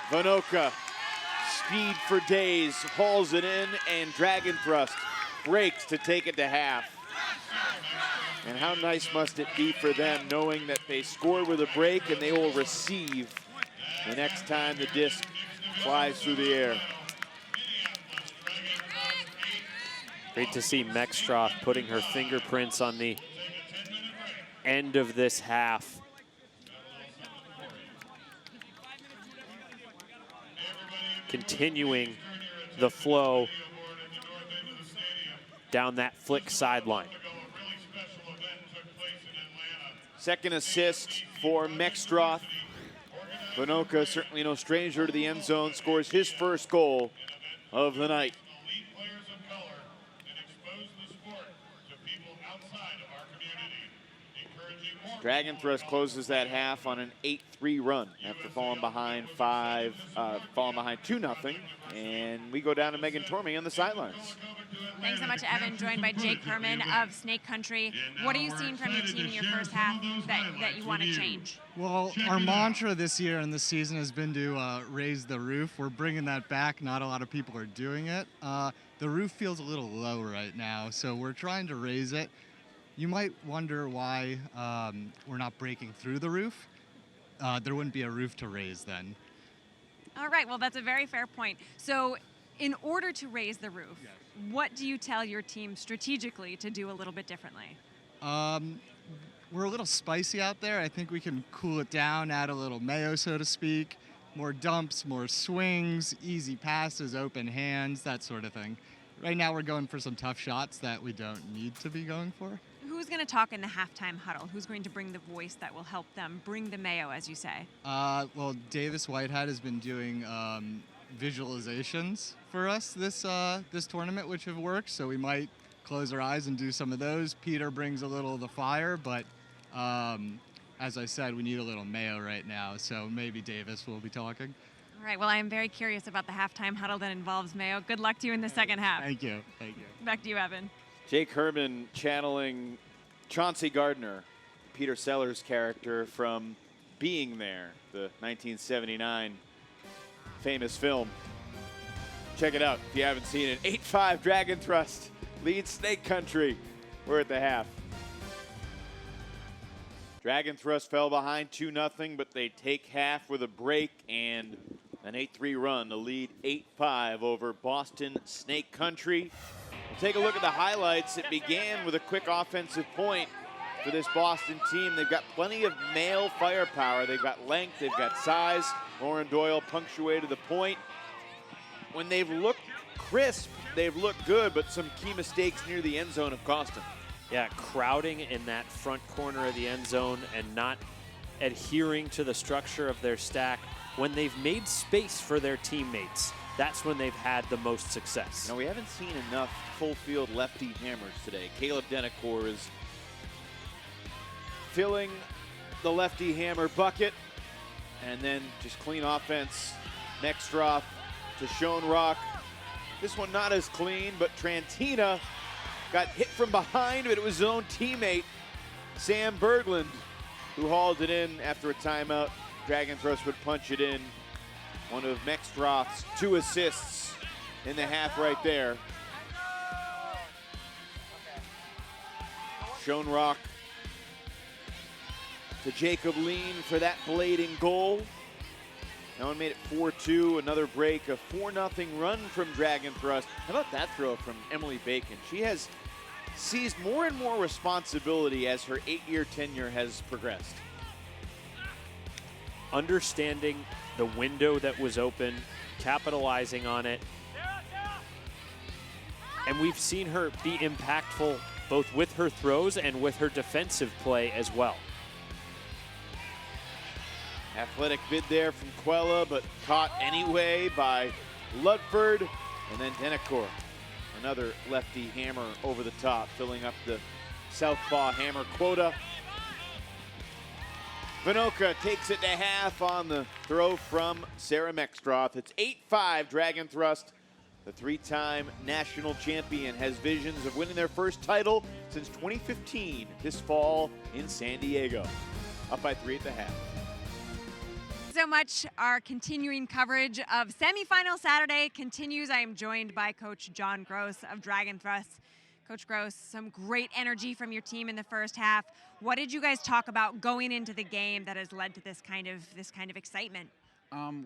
Speaker 4: Vinoka, speed for days, hauls it in, and Dragon Thrust breaks to take it to half. And how nice must it be for them knowing that they score with a break and they will receive the next time the disc flies through the air.
Speaker 5: Great to see Mexstroth putting her fingerprints on the end of this half. Continuing the flow down that flick sideline.
Speaker 4: Second assist for Mexstroth. Vinoka, certainly no stranger to the end zone, scores his first goal of the night. Dragon Thrust closes that half on an 8-3 run after falling behind 2-0. And we go down to Megan Tormey on the sidelines.
Speaker 3: Thanks so much, Evan. Joined by Jake Herman of Snake Country. What are you seeing from your team in your first half that you want to change?
Speaker 11: Well, our mantra this year and this season has been to raise the roof. We're bringing that back. Not a lot of people are doing it. The roof feels a little low right now, so we're trying to raise it. You might wonder why we're not breaking through the roof. There wouldn't be a roof to raise then.
Speaker 3: All right, well, that's a very fair point. So in order to raise the roof,
Speaker 11: yes,
Speaker 3: what do you tell your team strategically to do a little bit differently?
Speaker 11: We're a little spicy out there. I think we can cool it down, add a little mayo, so to speak. More dumps, more swings, easy passes, open hands, that sort of thing. Right now we're going for some tough shots that we don't need to be going for.
Speaker 3: Who's going to talk in the halftime huddle? Who's going to bring the voice that will help them bring the mayo, as you say?
Speaker 11: Well, Davis Whitehead has been doing visualizations for us this tournament, which have worked, so we might close our eyes and do some of those. Peter brings a little of the fire, but as I said, we need a little mayo right now, so maybe Davis will be talking.
Speaker 3: All right, well, I am very curious about the halftime huddle that involves mayo. Good luck to you in the second half.
Speaker 11: Thank you. Thank you.
Speaker 3: Back to you, Evan.
Speaker 4: Jake Herman channeling Chauncey Gardner, Peter Sellers' character from Being There, the 1979 famous film. Check it out if you haven't seen it. 8-5 Dragon Thrust leads Snake Country. We're at the half. Dragon Thrust fell behind 2-0, but they take half with a break and an 8-3 run to lead 8-5 over Boston Snake Country. We'll take a look at the highlights. It began with a quick offensive point for this Boston team. They've got plenty of male firepower. They've got length, they've got size. Lauren Doyle punctuated the point. When they've looked crisp, they've looked good, but some key mistakes near the end zone have cost them.
Speaker 5: Yeah, crowding in that front corner of the end zone and not adhering to the structure of their stack. When they've made space for their teammates, that's when they've had the most success.
Speaker 4: Now, we haven't seen enough full field lefty hammers today. Caleb Denacor is filling the lefty hammer bucket, and then just clean offense. Mextroff to Schoen Rock. This one not as clean, but Trantina got hit from behind, but it was his own teammate, Sam Berglund, who hauled it in after a timeout. Dragon Thrust would punch it in. One of Mextroff's 2 assists in the half right there. Schoen Rock to Jacob Lean for that blading goal. That one made it 4-2, another break, a 4-0 run from Dragon Thrust. How about that throw from Emily Bacon? She has seized more and more responsibility as her 8-year tenure has progressed.
Speaker 5: Understanding the window that was open, capitalizing on it. And we've seen her be impactful both with her throws and with her defensive play as well.
Speaker 4: Athletic bid there from Quella, but caught anyway by Ludford. And then Denacor, another lefty hammer over the top, filling up the southpaw hammer quota. Vinoka takes it to half on the throw from Sarah Mextroff. It's 8-5 Dragon Thrust. The 3-time national champion has visions of winning their first title since 2015 this fall in San Diego. Up by 3 at the half.
Speaker 3: So much. Our continuing coverage of semifinal Saturday continues. I am joined by Coach John Gross of Dragon Thrust. Coach Gross, some great energy from your team in the first half. What did you guys talk about going into the game that has led to this kind of excitement?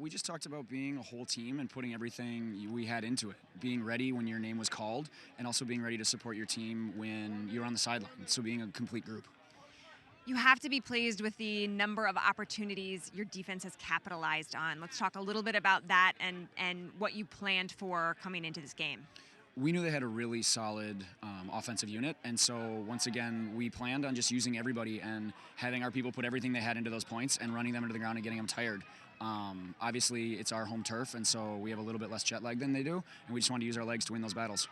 Speaker 12: We just talked about being a whole team and putting everything we had into it. Being ready when your name was called, and also being ready to support your team when you're on the sideline. So being a complete group.
Speaker 3: You have to be pleased with the number of opportunities your defense has capitalized on. Let's talk a little bit about that and what you planned for coming into this game.
Speaker 12: We knew they had a really solid offensive unit, and so once again, we planned on just using everybody and having our people put everything they had into those points and running them into the ground and getting them tired. Obviously, it's our home turf, and so we have a little bit less jet lag than they do, and we just wanted to use our legs to win those battles.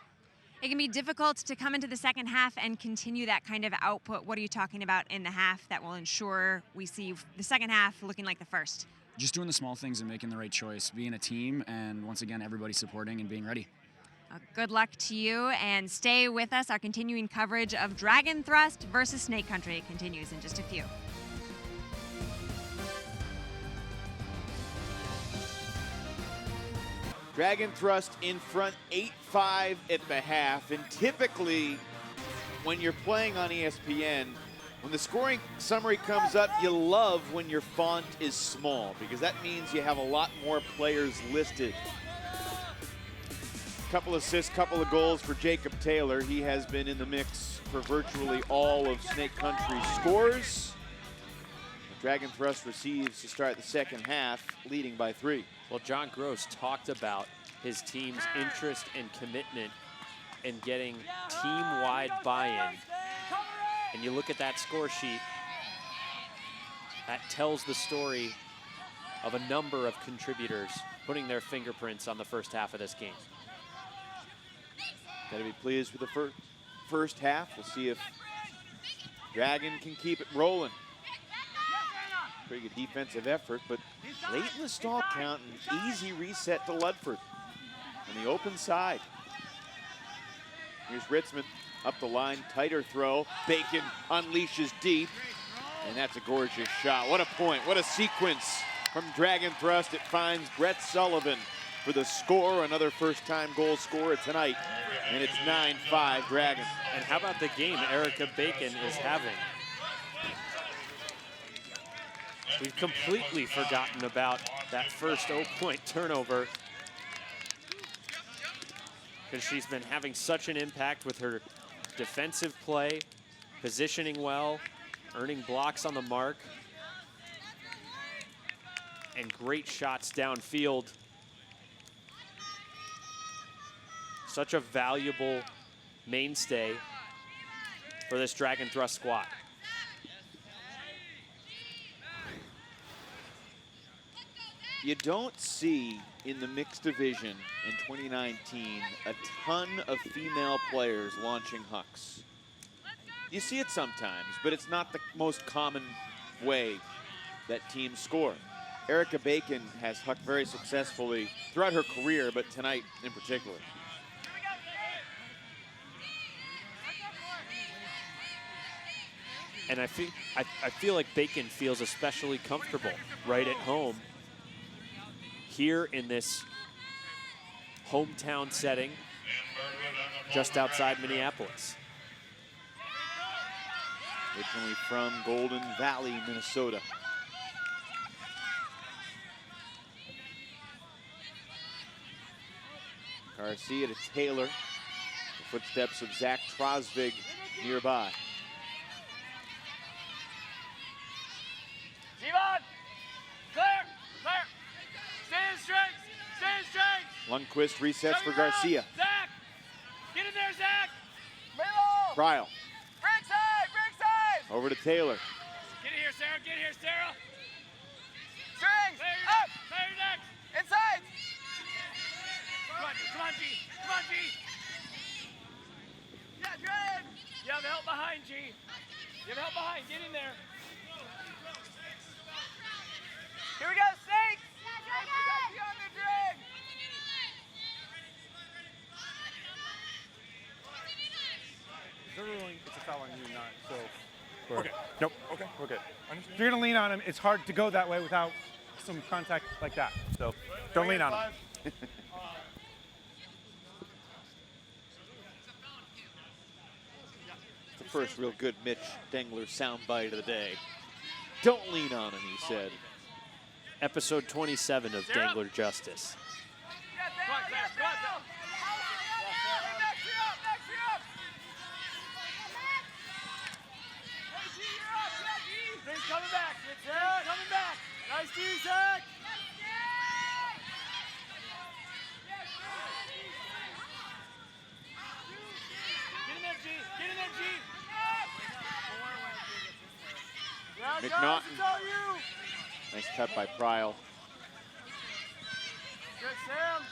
Speaker 3: It can be difficult to come into the second half and continue that kind of output. What are you talking about in the half that will ensure we see the second half looking like the first?
Speaker 12: Just doing the small things and making the right choice, being a team, and once again, everybody supporting and being ready.
Speaker 3: Good luck to you, and stay with us. Our continuing coverage of Dragon Thrust versus Snake Country continues in just a few.
Speaker 4: Dragon Thrust in front 8-5 at the half, and typically when you're playing on ESPN, when the scoring summary comes up, you love when your font is small because that means you have a lot more players listed. Couple assists, couple of goals for Jacob Taylor. He has been in the mix for virtually all of Snake Country's scores. Dragon Thrust receives to start the second half, leading by 3.
Speaker 5: Well, John Gross talked about his team's interest and commitment in getting team-wide buy-in. And you look at that score sheet, that tells the story of a number of contributors putting their fingerprints on the first half of this game.
Speaker 4: Got to be pleased with the first half. We'll see if Dragon can keep it rolling. Pretty good defensive effort, but late in the stall count, an easy reset to Ludford on the open side. Here's Ritzman up the line, tighter throw. Bacon unleashes deep, and that's a gorgeous shot. What a point, what a sequence from Dragon Thrust. It finds Brett Sullivan for the score, another first-time goal scorer tonight, and it's 9-5 Dragon.
Speaker 5: And how about the game Erica Bacon is having? We've completely forgotten about that first 0-point turnover because she's been having such an impact with her defensive play, positioning well, earning blocks on the mark, and great shots downfield. Such a valuable mainstay for this Dragon Thrust squad.
Speaker 4: You don't see in the mixed division in 2019 a ton of female players launching hucks. You see it sometimes, but it's not the most common way that teams score. Erica Bacon has hucked very successfully throughout her career, but tonight in particular.
Speaker 5: And I feel like Bacon feels especially comfortable right at home here in this hometown setting just outside Minneapolis.
Speaker 4: Originally from Golden Valley, Minnesota. Garcia to Taylor. The footsteps of Zach Trosvig nearby.
Speaker 6: Devon! Clear! Clear! Stay in strength! Stay in strength!
Speaker 4: Lundqvist resets for Garcia.
Speaker 6: Zach! Get in there, Zach!
Speaker 4: Cryle.
Speaker 6: Break side! Break side!
Speaker 4: Over to Taylor.
Speaker 6: Get in here, Sarah! Get here, Sarah!
Speaker 9: Strings!
Speaker 6: Clear your
Speaker 9: Up!
Speaker 6: neck! Clear your neck!
Speaker 9: Inside!
Speaker 6: Come on, come on, G! Come on, G!
Speaker 9: Yeah, Dragon!
Speaker 6: You have help behind, G! You have help behind! Get in there!
Speaker 9: Here we go, Snakes! We got the drag!
Speaker 13: They're ruling it's a foul on you, not so. Okay. Nope. Okay. We're good. If you're gonna lean on him, it's hard to go that way without some contact like that. So don't lean on him.
Speaker 4: The first real good Mitch Dengler soundbite of the day. Don't lean on him, he said.
Speaker 5: Episode 27 of Dangler Justice.
Speaker 6: Come on, Sarah! Come on, Sarah! He's coming back! Sarah, coming back! Nice D, Zach! Get in there, G! Get in there, G! Yeah, guys,
Speaker 4: McNaughton.
Speaker 6: it's all you!
Speaker 4: Nice cut by Pryle.
Speaker 6: Good, Sam!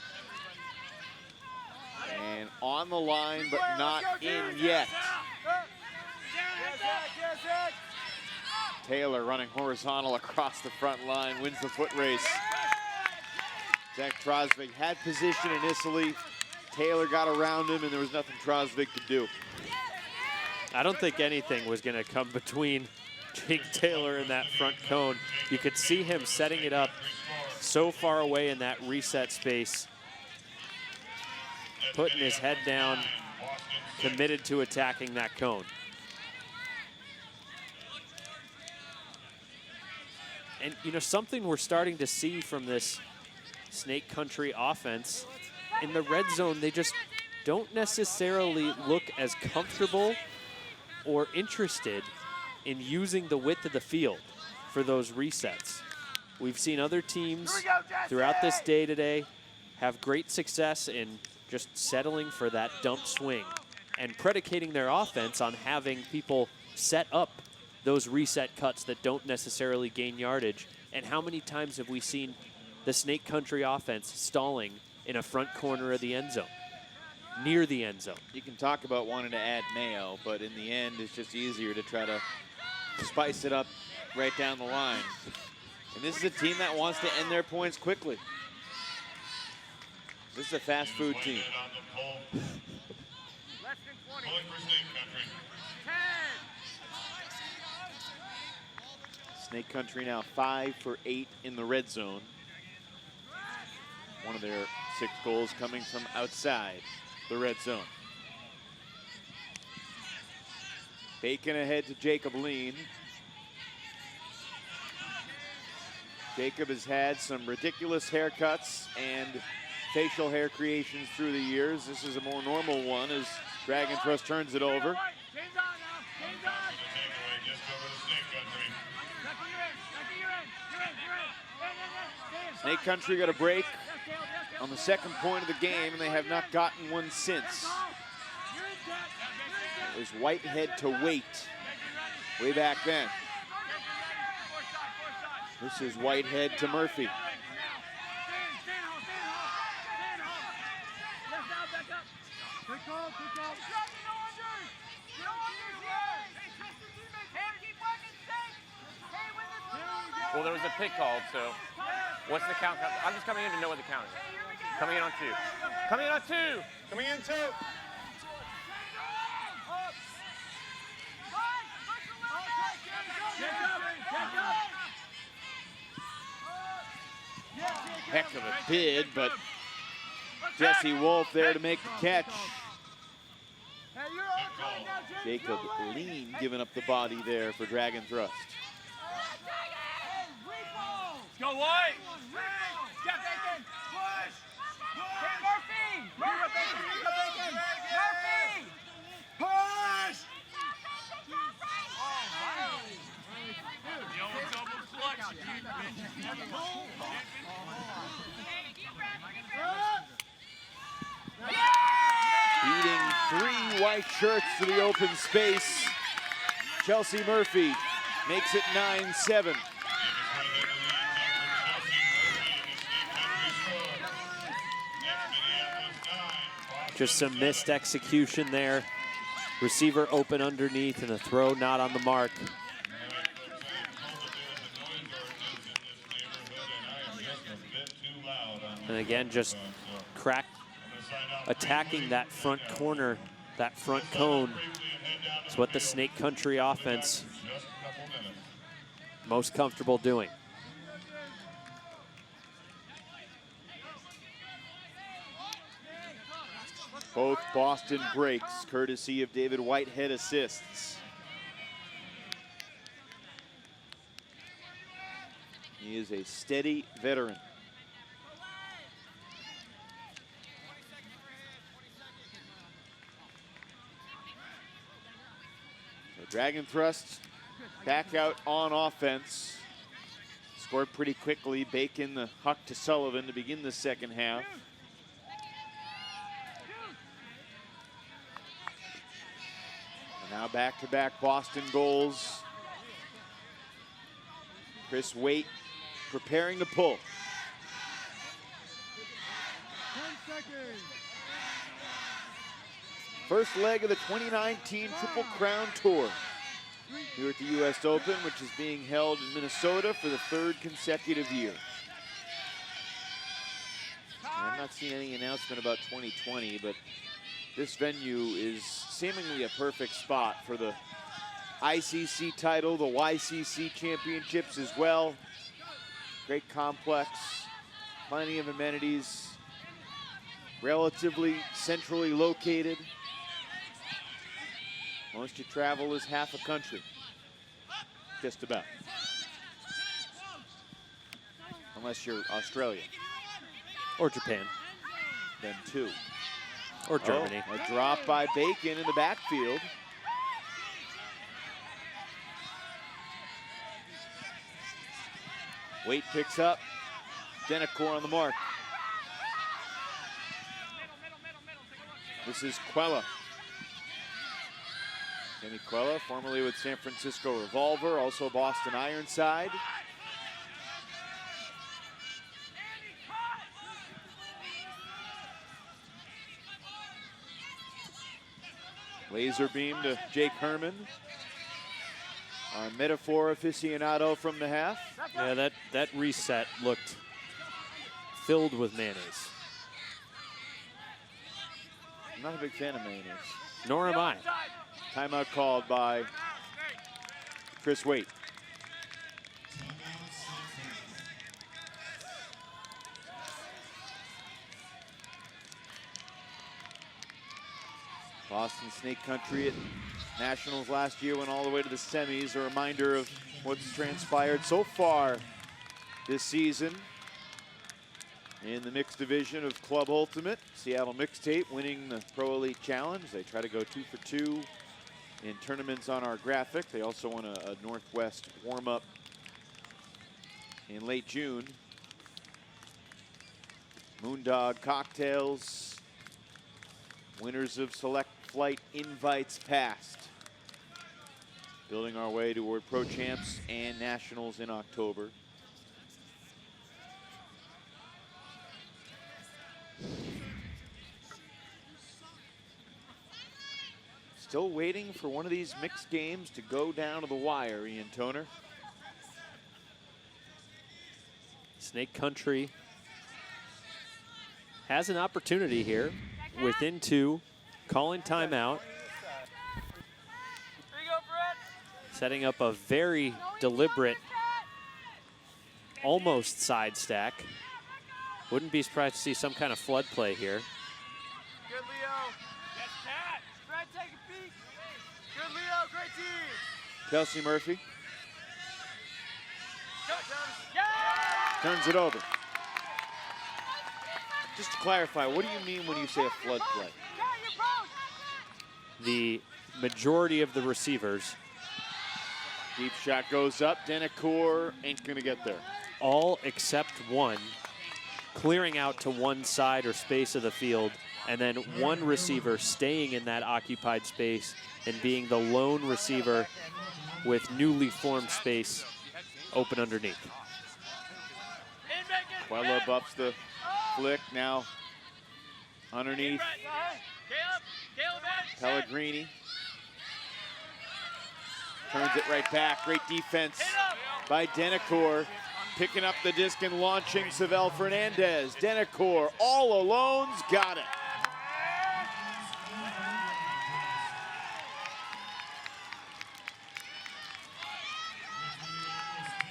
Speaker 4: And on the line, but not in yet. Taylor running horizontal across the front line, wins the foot race. Zach Trosvik had position initially. Taylor got around him, and there was nothing Trosvik could do.
Speaker 5: I don't think anything was going to come between Jake Taylor and that front cone. You could see him setting it up so far away in that reset space, putting his head down, committed to attacking that cone. And, you know, something we're starting to see from this Snake Country offense, in the red zone, they just don't necessarily look as comfortable or interested in using the width of the field for those resets. We've seen other teams throughout this day today have great success in just settling for that dump swing and predicating their offense on having people set up those reset cuts that don't necessarily gain yardage. And how many times have we seen the Snake Country offense stalling in a front corner of the end zone, near the end zone?
Speaker 4: You can talk about wanting to add mayo, but in the end, it's just easier to try to spice it up right down the line. And this is a team that wants to end their points quickly. This is a fast food team. Snake Country now 5 for 8 in the red zone. One of their 6 goals coming from outside the red zone. Bacon ahead to Jacob Lean. Jacob has had some ridiculous haircuts and facial hair creations through the years. This is a more normal one as Dragon Thrust turns it over. Snake Country got a break on the second point of the game, and they have not gotten one since. It was Whitehead to Waite way back then. This is Whitehead to Murphy.
Speaker 7: Well, there was a pick called, so what's the count? I'm just coming in to know what the count is. Coming in on 2. Coming in on 2.
Speaker 13: Coming in 2.
Speaker 4: Heck of a bid, but Jesse Wolf there to make the catch. Jacob Lean giving up the body there for Dragon Thrust.
Speaker 6: Let's go, White! Get Bacon! Push! Hey, Murphy! Murphy! Push! The old double clutch.
Speaker 4: Beating 3 white shirts to the open space. Chelsea Murphy makes it 9-7.
Speaker 5: Just some missed execution there. Receiver open underneath and the throw not on the mark. And again, just attacking that front corner, that front cone. It's what the Snake Country offense most comfortable doing.
Speaker 4: Both Boston breaks, courtesy of David Whitehead assists. He is a steady veteran. So Dragon Thrust back out on offense. Scored pretty quickly. Bacon the huck to Sullivan to begin the second half. Now back-to-back Boston goals. Chris Waite preparing to pull.
Speaker 6: 10 seconds.
Speaker 4: First leg of the 2019 Triple Crown Tour here at the U.S. Open, which is being held in Minnesota for the 3rd consecutive year. And I'm not seeing any announcement about 2020, but this venue is seemingly a perfect spot for the ICC title, the YCC championships as well. Great complex, plenty of amenities, relatively centrally located. Most you travel is half a country, just about. Unless you're Australia.
Speaker 5: Or Japan.
Speaker 4: Then 2.
Speaker 5: Or Germany.
Speaker 4: Oh, a drop by Bacon in the backfield. Waite picks up. Denicourt on the mark. This is Quella. Kenny Quella, formerly with San Francisco Revolver, also Boston Ironside. Laser beam to Jake Herman. Our metaphor aficionado from the half.
Speaker 5: Yeah, that reset looked filled with mayonnaise.
Speaker 4: I'm not a big fan of mayonnaise.
Speaker 5: Nor am I.
Speaker 4: Timeout called by Chris Waite. Boston Snake Country at Nationals last year went all the way to the semis. A reminder of what's transpired so far this season in the mixed division of Club Ultimate. Seattle Mixtape winning the Pro Elite Challenge. They try to go 2 for 2 in tournaments on our graphic. They also won a Northwest warm-up in late June. Moondog Cocktails, winners of Select Flight invites past. Building our way toward Pro Champs and Nationals in October. Still waiting for one of these mixed games to go down to the wire, Ian Toner.
Speaker 5: Snake Country has an opportunity here within 2, calling timeout. Setting up a very deliberate, almost side stack. Wouldn't be surprised to see some kind of flood play here.
Speaker 6: Good, Leo. Yes, Cat. Brad, take a peek. Good, Leo. Great team.
Speaker 4: Kelsey Murphy
Speaker 6: Yeah!
Speaker 4: turns it over. Just to clarify, what do you mean when you say a flood play?
Speaker 5: The majority of the receivers.
Speaker 4: Deep shot goes up. Denicourt ain't gonna get there.
Speaker 5: All except one, clearing out to one side or space of the field, and then one receiver staying in that occupied space and being the lone receiver with newly formed space open underneath.
Speaker 4: Quella buffs the flick now underneath Pellegrini. Turns it right back. Great defense by Denicourt. Picking up the disc and launching Savel Fernandez. Denicourt all alone's got it.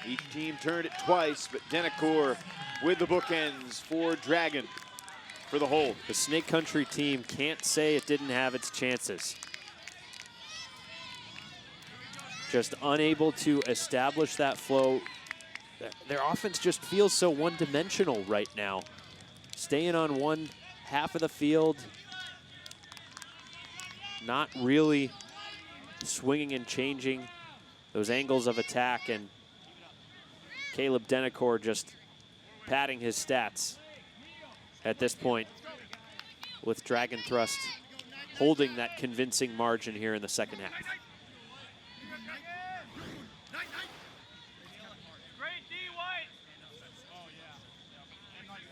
Speaker 4: Each team turned it twice, but Denicourt with the bookends for Dragon for the hold.
Speaker 5: The Snake Country team can't say it didn't have its chances. Just unable to establish that flow. Their offense just feels so one-dimensional right now. Staying on one half of the field, not really swinging and changing those angles of attack, and Caleb Denicourt just padding his stats at this point with Dragon Thrust holding that convincing margin here in the second half.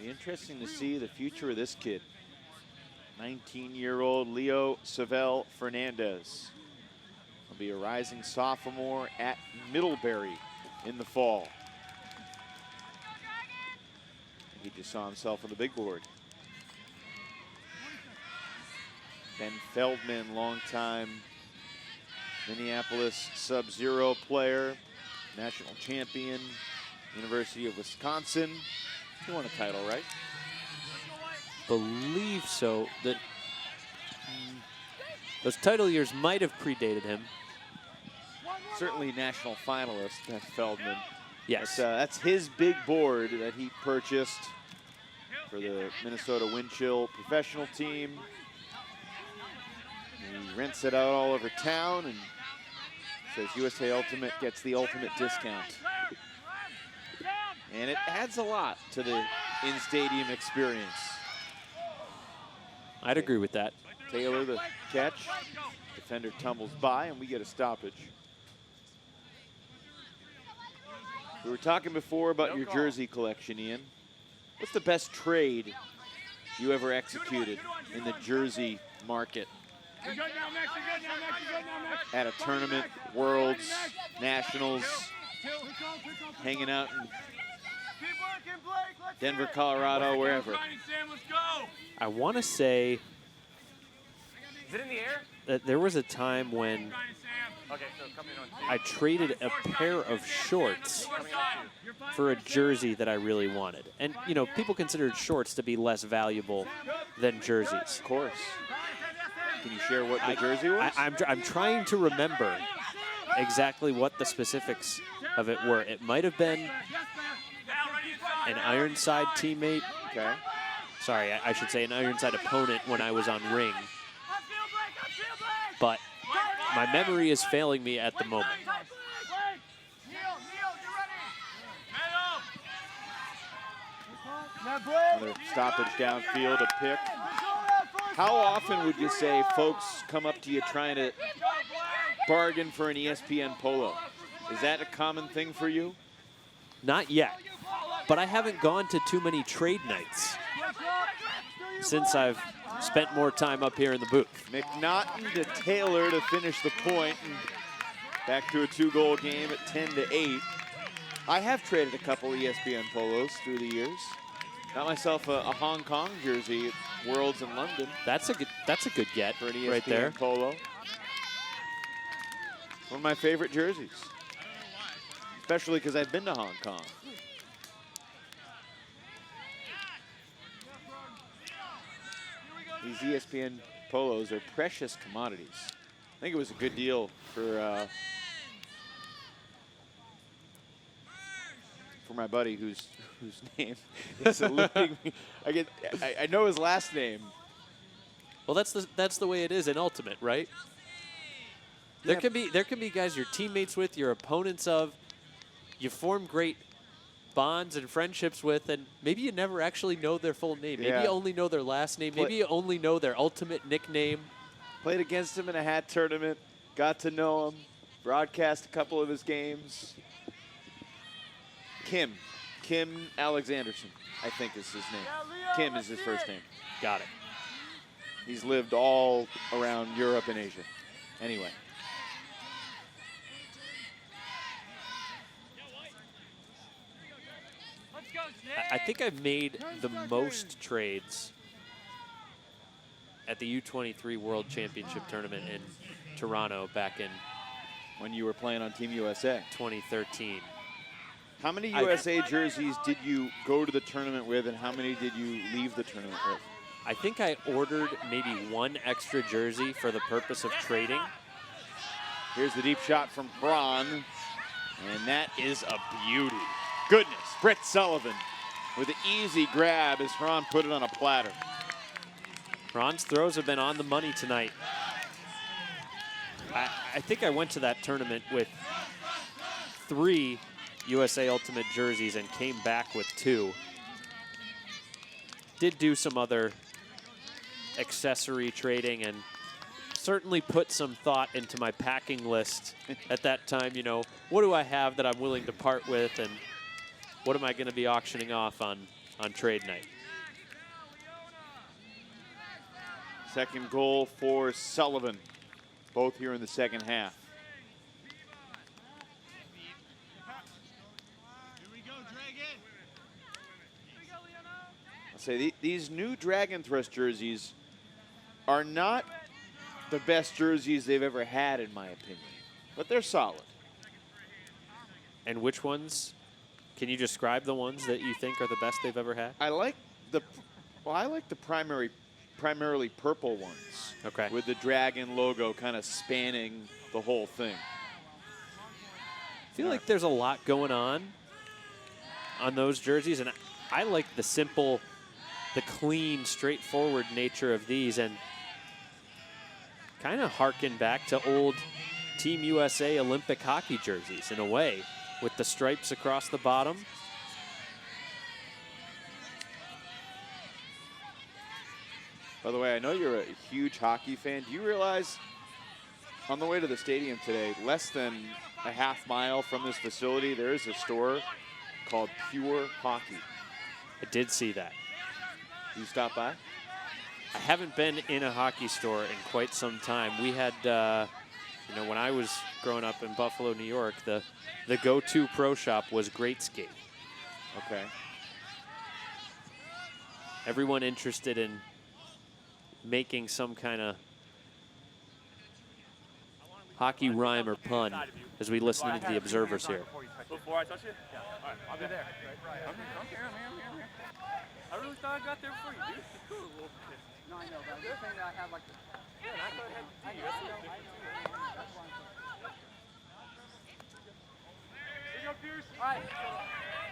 Speaker 4: Be interesting to see the future of this kid. 19-year-old Leo Savell Fernandez will be a rising sophomore at Middlebury in the fall. He just saw himself on the big board. Ben Feldman, longtime Minneapolis Sub-Zero player, national champion, University of Wisconsin. He won a title, right?
Speaker 5: Believe so. That those title years might have predated him.
Speaker 4: Certainly national finalist, Ben Feldman.
Speaker 5: Yes.
Speaker 4: That's his big board that he purchased for the Minnesota Wind Chill professional team. He rents it out all over town and says USA Ultimate gets the ultimate discount. And it adds a lot to the in-stadium experience.
Speaker 5: I'd agree with that.
Speaker 4: Taylor the catch. Defender tumbles by and we get a stoppage. We were talking before about your jersey collection, Ian. What's the best trade you ever executed in the jersey market? At a tournament, Worlds, Nationals, hanging out in Denver, Colorado, wherever.
Speaker 5: I want to say
Speaker 7: Is it in the air?
Speaker 5: that there was a time when
Speaker 7: Okay, so coming on two.
Speaker 5: I traded a pair of shorts for a jersey that I really wanted. And, you know, people considered shorts to be less valuable than jerseys.
Speaker 4: Of course. Can you share what the jersey was?
Speaker 5: I'm trying to remember exactly what the specifics of it were. It might have been an Ironside teammate.
Speaker 4: Okay.
Speaker 5: Sorry, I should say an Ironside opponent when I was on ring. But my memory is failing me at the moment.
Speaker 4: Another stoppage downfield, a pick. How often would you say folks come up to you trying to bargain for an ESPN polo? Is that a common thing for you?
Speaker 5: Not yet, but I haven't gone to too many trade nights since I've spent more time up here in the booth.
Speaker 4: McNaughton to Taylor to finish the point, and back to a 2-goal game at 10-8. I have traded a couple ESPN polos through the years. Got myself a Hong Kong jersey at Worlds in London.
Speaker 5: That's a good get
Speaker 4: for an ESPN
Speaker 5: right there.
Speaker 4: polo. One of my favorite jerseys, especially because I've been to Hong Kong. These ESPN polos are precious commodities. I think it was a good deal for my buddy whose name is eluding me. I know his last name.
Speaker 5: Well, that's the way it is in Ultimate, right? There can be guys you're teammates with, you're opponents of, you form great bonds and friendships with, and maybe you never actually know their full name. Maybe you only know their last name. Maybe you only know their Ultimate nickname.
Speaker 4: Played against him in a hat tournament, got to know him, broadcast a couple of his games. Kim Alexanderson, I think is his name. Kim is his first name.
Speaker 5: Got it.
Speaker 4: He's lived all around Europe and Asia. Anyway.
Speaker 5: I think I've made the most trades at the U23 World Championship Tournament in Toronto back in
Speaker 4: when you were playing on Team USA.
Speaker 5: 2013.
Speaker 4: How many USA jerseys did you go to the tournament with, and how many did you leave the tournament with?
Speaker 5: I think I ordered maybe one extra jersey for the purpose of trading.
Speaker 4: Here's the deep shot from Braun, and that is a beauty. Goodness, Brett Sullivan with an easy grab as Ron put it on a platter.
Speaker 5: Ron's throws have been on the money tonight. I think I went to that tournament with 3 USA Ultimate jerseys and came back with 2. Did do some other accessory trading and certainly put some thought into my packing list at that time. You know, what do I have that I'm willing to part with, and what am I going to be auctioning off on trade night?
Speaker 4: Second goal for Sullivan, both here in the second half. I'll say these new Dragon Thrust jerseys are not the best jerseys they've ever had, in my opinion, but they're solid.
Speaker 5: And which ones? Can you describe the ones that you think are the best they've ever had?
Speaker 4: I like the primarily purple ones.
Speaker 5: Okay.
Speaker 4: With the Dragon logo kind of spanning the whole thing.
Speaker 5: I feel like there's a lot going on those jerseys, and I like the simple, the clean, straightforward nature of these, and kind of harken back to old Team USA Olympic hockey jerseys in a way, with the stripes across the bottom.
Speaker 4: By the way, I know you're a huge hockey fan. Do you realize on the way to the stadium today, less than a half mile from this facility, there is a store called Pure Hockey?
Speaker 5: I did see that.
Speaker 4: You stop by?
Speaker 5: I haven't been in a hockey store in quite some time. We had, you know, when I was growing up in Buffalo, New York, the go-to pro shop was Great Skate.
Speaker 4: Okay.
Speaker 5: Everyone interested in making some kind of hockey rhyme or pun as we listen to the observers here.
Speaker 8: Before I touch it? Yeah. All right, I'll be there. I'm here. I really thought I got there before you, dude. It's cool.
Speaker 9: No, I know, but I'm just saying that I had like the...
Speaker 8: Yeah, and I thought I had the T. That's a little different, too.
Speaker 9: That's why I'm Here you go, Pierce. All right.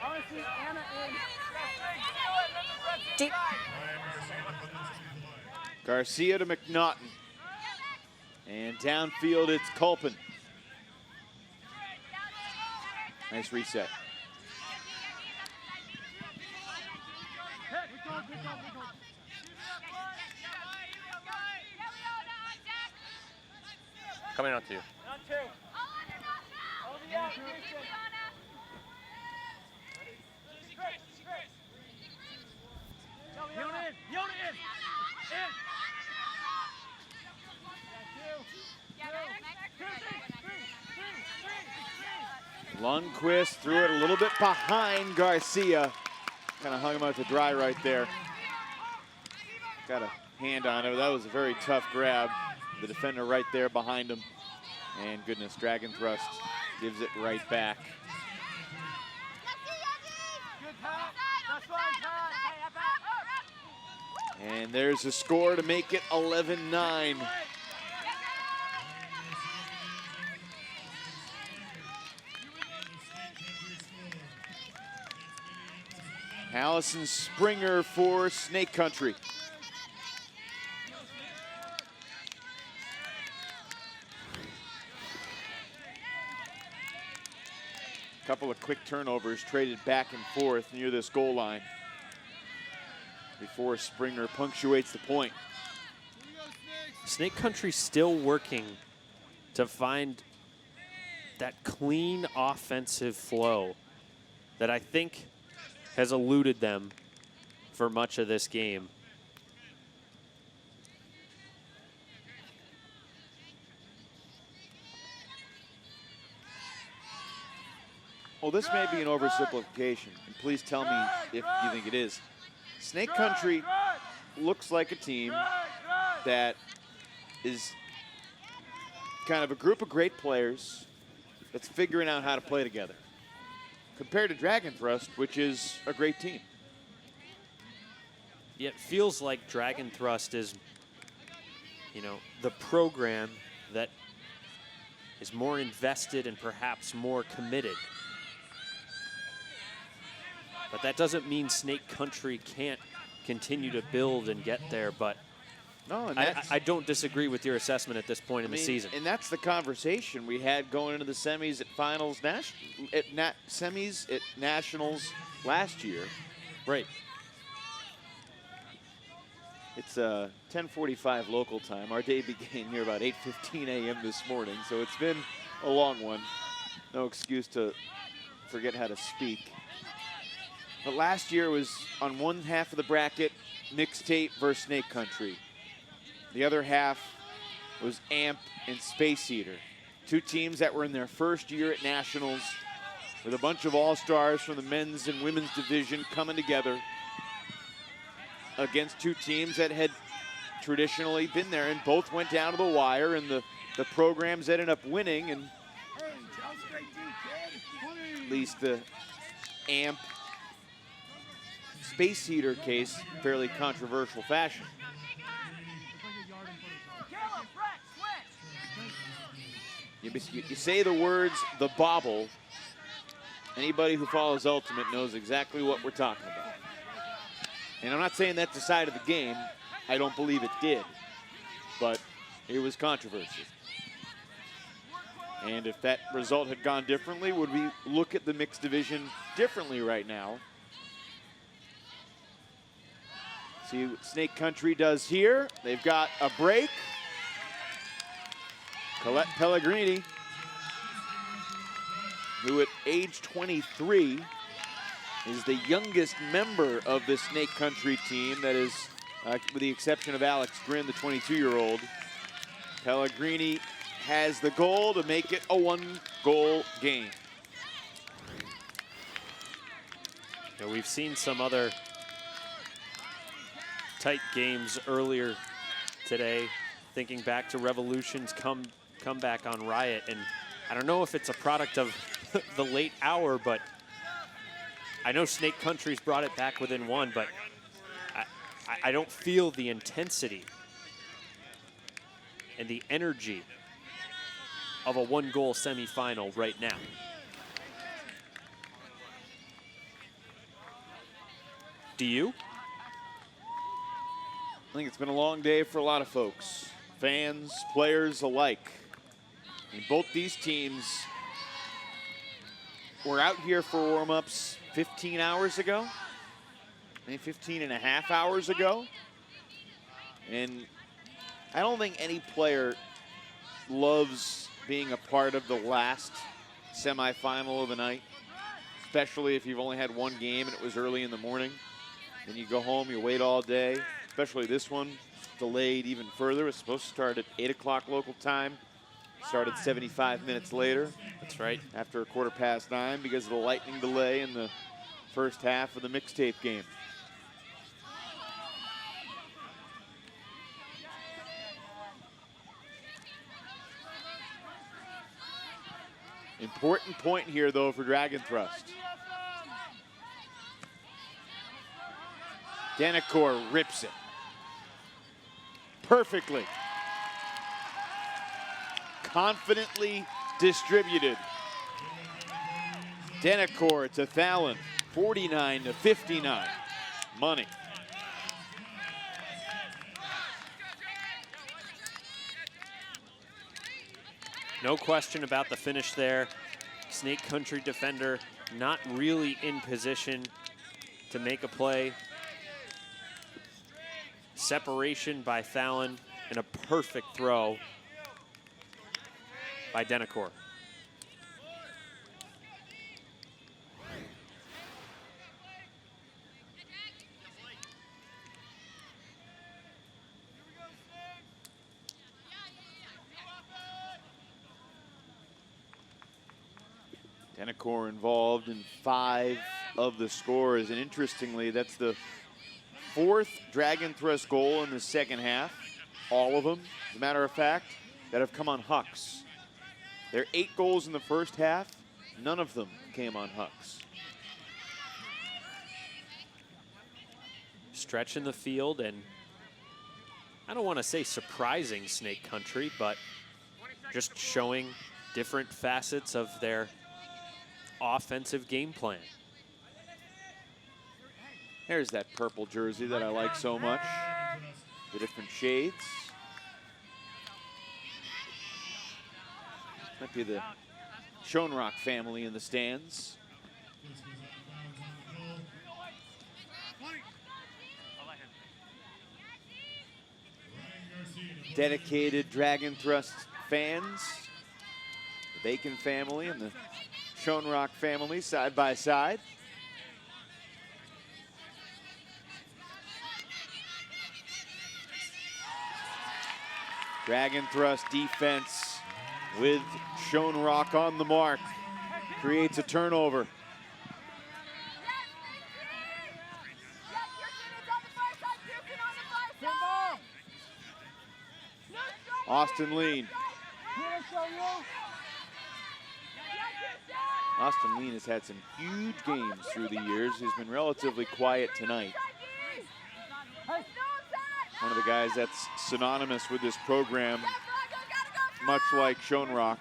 Speaker 9: I want to see Anna in.
Speaker 3: Deep.
Speaker 4: Garcia to McNaughton. And downfield, it's Culpin. Nice reset.
Speaker 7: Coming on to you.
Speaker 9: On two. Over the out, Houston. Yona in.
Speaker 4: Lundqvist threw it a little bit behind Garcia. Kind of hung him out to dry right there. Got a hand on it. That was a very tough grab. The defender right there behind him. And goodness, Dragon Thrust gives it right back. And there's a score to make it 11-9. Allison Springer for Snake Country. Couple of quick turnovers traded back and forth near this goal line before Springer punctuates the point.
Speaker 5: Snake Country still working to find that clean offensive flow that I think has eluded them for much of this game.
Speaker 4: Well, this may be an oversimplification, and please tell me if you think it is. Snake Country looks like a team that is kind of a group of great players that's figuring out how to play together, compared to Dragon Thrust, which is a great team.
Speaker 5: It feels like Dragon Thrust is, you know, the program that is more invested and perhaps more committed. But that doesn't mean Snake Country can't continue to build and get there. But
Speaker 4: no, and
Speaker 5: I don't disagree with your assessment at this point in the season.
Speaker 4: And that's the conversation we had going into the semis at finals, semis at nationals last year.
Speaker 5: Right.
Speaker 4: It's 10:45 local time. Our day began near about 8:15 a.m. this morning, so it's been a long one. No excuse to forget how to speak. But last year was on one half of the bracket, Mixtape versus Snake Country. The other half was AMP and Space Eater. Two teams that were in their first year at Nationals with a bunch of all-stars from the men's and women's division coming together against two teams that had traditionally been there, and both went down to the wire, and the programs ended up winning, and at least the AMP Space Heater case, fairly controversial fashion. You say the words, the bobble. Anybody who follows Ultimate knows exactly what we're talking about. And I'm not saying that decided the game. I don't believe it did. But it was controversy. And if that result had gone differently, would we look at the mixed division differently right now? See what Snake Country does here. They've got a break. Colette Pellegrini, who at age 23 is the youngest member of the Snake Country team, that is, with the exception of Alex Grin, the 22-year-old. Pellegrini has the goal to make it a one-goal game.
Speaker 5: Yeah, we've seen some other tight games earlier today, thinking back to Revolution's comeback on Riot, and I don't know if it's a product of the late hour, but I know Snake Country's brought it back within one, but I don't feel the intensity and the energy of a one-goal semifinal right now. Do you?
Speaker 4: I think it's been a long day for a lot of folks, fans, players alike. And both these teams were out here for warm-ups 15 hours ago, maybe 15 and a half hours ago. And I don't think any player loves being a part of the last semifinal of the night, especially if you've only had one game and it was early in the morning. Then you go home, you wait all day, especially this one, delayed even further. It's supposed to start at 8 o'clock local time. Started 75 minutes later.
Speaker 5: That's right.
Speaker 4: After 9:15 because of the lightning delay in the first half of the mixtape game. Important point here, though, for Dragon Thrust. Denicourt rips it perfectly. Confidently distributed. Denicourt to Fallon, 49-59. Money.
Speaker 5: No question about the finish there. Snake Country defender not really in position to make a play. Separation by Fallon and a perfect throw by Denicourt.
Speaker 4: Denicourt involved in 5 of the scores, and interestingly, that's the 4th Dragon Thrust goal in the second half. All of them, as a matter of fact, that have come on hucks. There are 8 goals in the first half. None of them came on hucks.
Speaker 5: Stretch in the field, and I don't want to say surprising Snake Country, but just showing different facets of their offensive game plan.
Speaker 4: There's that purple jersey that I like so much. The different shades. Might be the Schoenrock family in the stands. Dedicated Dragon Thrust fans. The Bacon family and the Schoenrock family side by side. Dragon thrust defense with Schoenrock on the mark. Creates a turnover. Austin Lean. Austin Lean has had some huge games through the years. He's been relatively quiet tonight. One of the guys that's synonymous with this program, much like Schoenrock.
Speaker 7: Are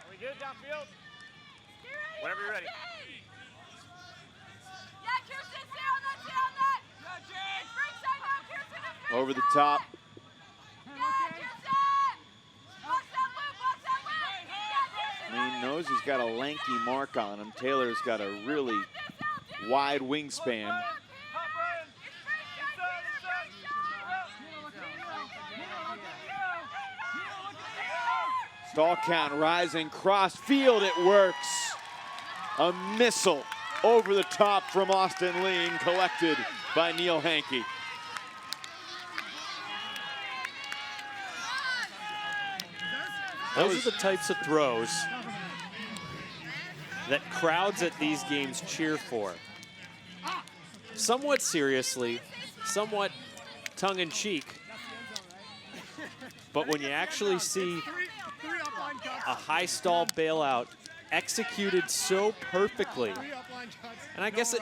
Speaker 7: we good downfield? Whenever you're ready.
Speaker 4: Over the top. Lean knows he's got a lanky mark on him. Taylor's got a really wide wingspan. Stall count rising, cross field, it works. A missile over the top from Austin Lean, collected by Neil Hankey.
Speaker 5: Those are the types of throws that crowds at these games cheer for. Somewhat seriously, somewhat tongue-in-cheek. But when you actually see a high stall bailout executed so perfectly, and I guess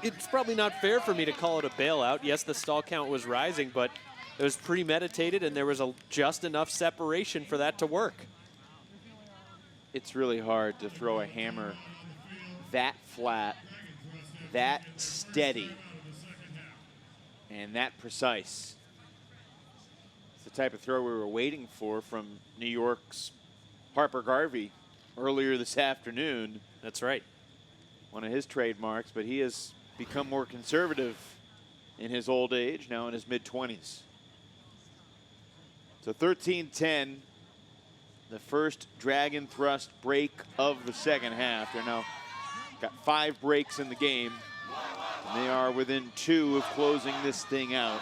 Speaker 5: it's probably not fair for me to call it a bailout. Yes, the stall count was rising, but it was premeditated, and there was just enough separation for that to work.
Speaker 4: It's really hard to throw a hammer that flat, that steady, and that precise. It's the type of throw we were waiting for from New York's Harper Garvey earlier this afternoon.
Speaker 5: That's right.
Speaker 4: One of his trademarks, but he has become more conservative in his old age, now in his mid-20s. So 13-10, the first Dragon thrust break of the second half. They're now got 5 breaks in the game, and they are within 2 of closing this thing out.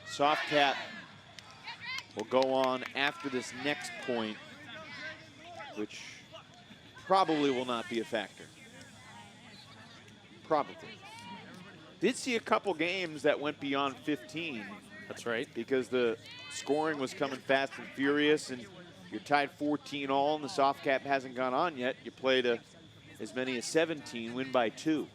Speaker 4: Soft Cap will go on after this next point, which probably will not be a factor. Probably. Did see a couple games that went beyond 15.
Speaker 5: That's right.
Speaker 4: Because the scoring was coming fast and furious, and you're tied 14 all, and the soft cap hasn't gone on yet. You played as many as 17, win by 2.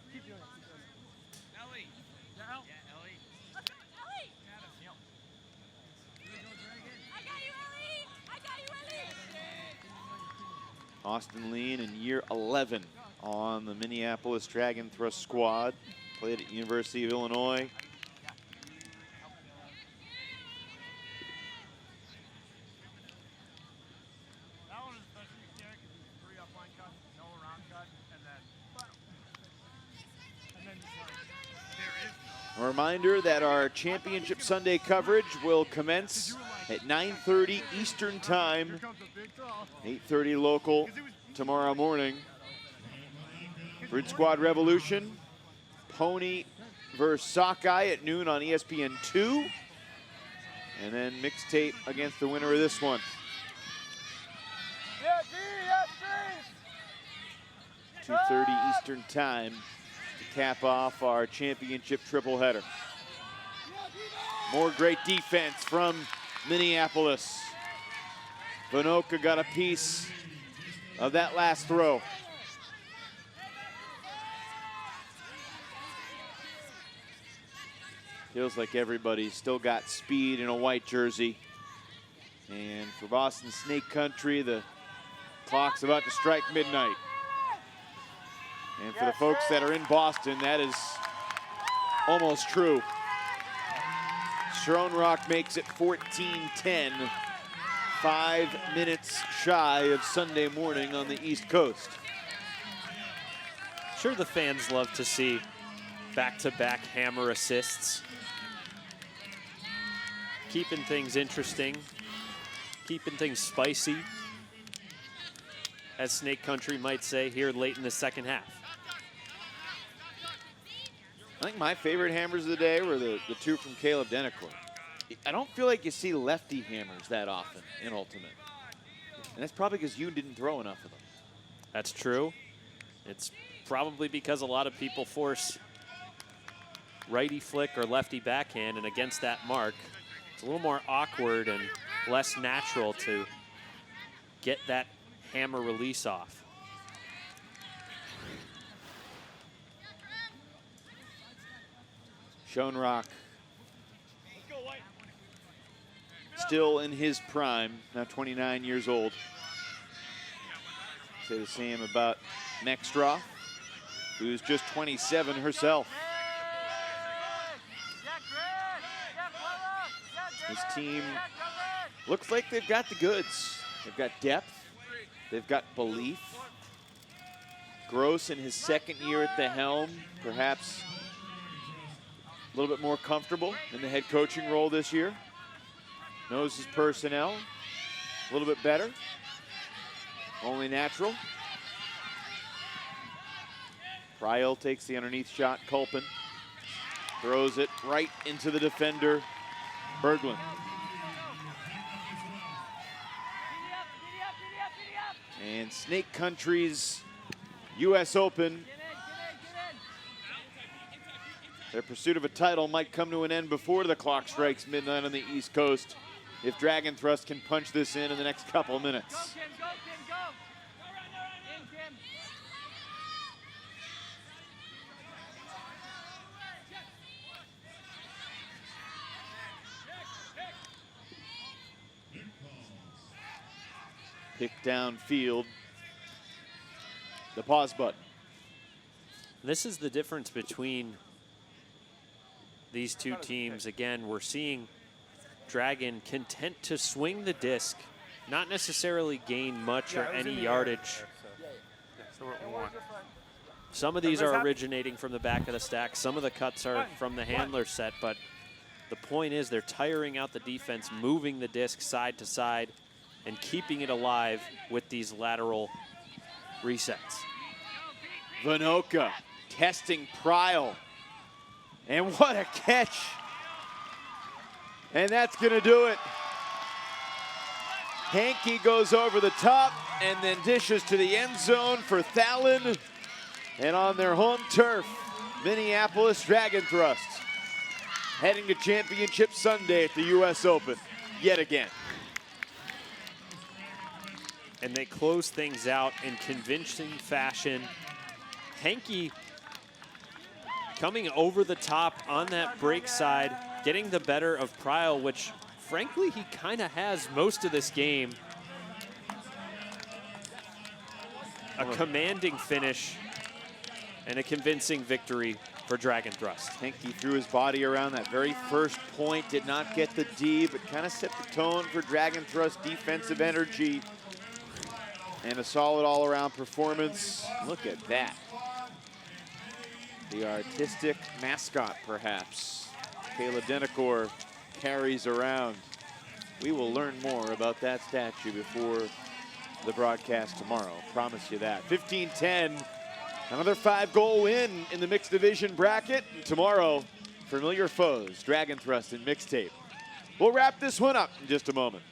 Speaker 4: Austin Lean in year 11 on the Minneapolis Dragon thrust squad. Played at University of Illinois. A reminder that our Championship Sunday coverage will commence at 9:30 Eastern Time, 8:30 local tomorrow morning. Brute Squad Revolution, Pony versus Sockeye at noon on ESPN 2. And then mixtape against the winner of this one. 2:30 Eastern Time to cap off our championship triple header. More great defense from Minneapolis. Vinoka got a piece of that last throw. Feels like everybody's still got speed in a white jersey. And for Boston Snake Country, the clock's about to strike midnight. And for the folks that are in Boston, that is almost true. Schoenrock makes it 14-10, 5 minutes shy of Sunday morning on the East Coast.
Speaker 5: Sure, the fans love to see back-to-back hammer assists. Keeping things interesting, keeping things spicy. as Snake Country might say, here late in the second half.
Speaker 4: I think my favorite hammers of the day were the two from Caleb Denicourt. I don't feel like you see lefty hammers that often in Ultimate. And that's probably because you didn't throw enough of them.
Speaker 5: That's true. It's probably because a lot of people force righty flick or lefty backhand, and against that mark, it's a little more awkward and less natural to get that hammer release off.
Speaker 4: Schoenrock, still in his prime, now 29 years old. Say the same about Mextra, who's just 27 herself. This team looks like they've got the goods. They've got depth. They've got belief. Gross in his second year at the helm, perhaps a little bit more comfortable in the head coaching role this year. Knows his personnel a little bit better. Only natural. Pryl takes the underneath shot. Culpin throws it right into the defender, Berglund. And Snake Country's U.S. Open, their pursuit of a title might come to an end before the clock strikes midnight on the East Coast if Dragon Thrust can punch this in the next couple of minutes. Pick downfield, the pause button.
Speaker 5: This is the difference between these two teams. Again, we're seeing Dragon content to swing the disc, not necessarily gain much or any yardage. Some of these are originating from the back of the stack. Some of the cuts are from the handler set, but the point is they're tiring out the defense, moving the disc side to side, and keeping it alive with these lateral resets.
Speaker 4: Vinoka testing Pryl. And what a catch. And that's gonna do it. Hankey goes over the top and then dishes to the end zone for Thalen. And on their home turf, Minneapolis Dragon Thrust heading to Championship Sunday at the U.S. Open yet again.
Speaker 5: And they close things out in convincing fashion. Hankey coming over the top on that break side, getting the better of Pryl, which frankly he kind of has most of this game. A commanding finish and a convincing victory for Dragon Thrust.
Speaker 4: Hankey threw his body around that very first point, did not get the D, but kind of set the tone for Dragon Thrust defensive energy. And a solid all-around performance. Look at that. The artistic mascot, perhaps. Caleb Denicourt carries around. We will learn more about that statue before the broadcast tomorrow. Promise you that. 15-10. Another 5-goal win in the mixed division bracket. And tomorrow, familiar foes, Dragon Thrust and Mixtape. We'll wrap this one up in just a moment.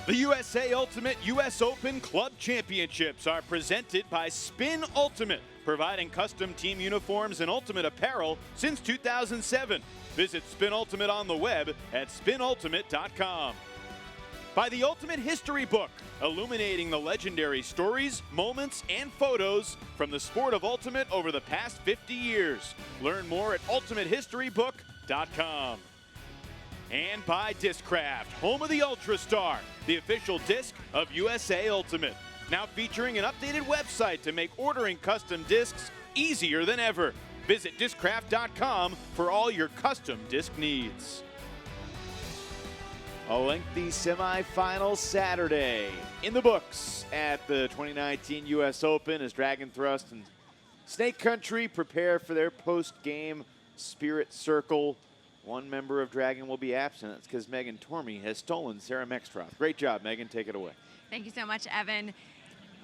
Speaker 1: The USA Ultimate US Open Club Championships are presented by Spin Ultimate, providing custom team uniforms and ultimate apparel since 2007. Visit Spin Ultimate on the web at spinultimate.com. By the Ultimate History Book, illuminating the legendary stories, moments, and photos from the sport of Ultimate over the past 50 years. Learn more at ultimatehistorybook.com. And by Discraft, home of the Ultra Star, the official disc of USA Ultimate. Now featuring an updated website to make ordering custom discs easier than ever. Visit discraft.com for all your custom disc needs.
Speaker 4: A lengthy semifinal Saturday in the books at the 2019 U.S. Open as Dragon Thrust and Snake Country prepare for their post-game Spirit Circle. One member of Dragon will be absent. That's because Megan Tormey has stolen Sarah Mextroth. Great job, Megan. Take it away.
Speaker 3: Thank you so much, Evan.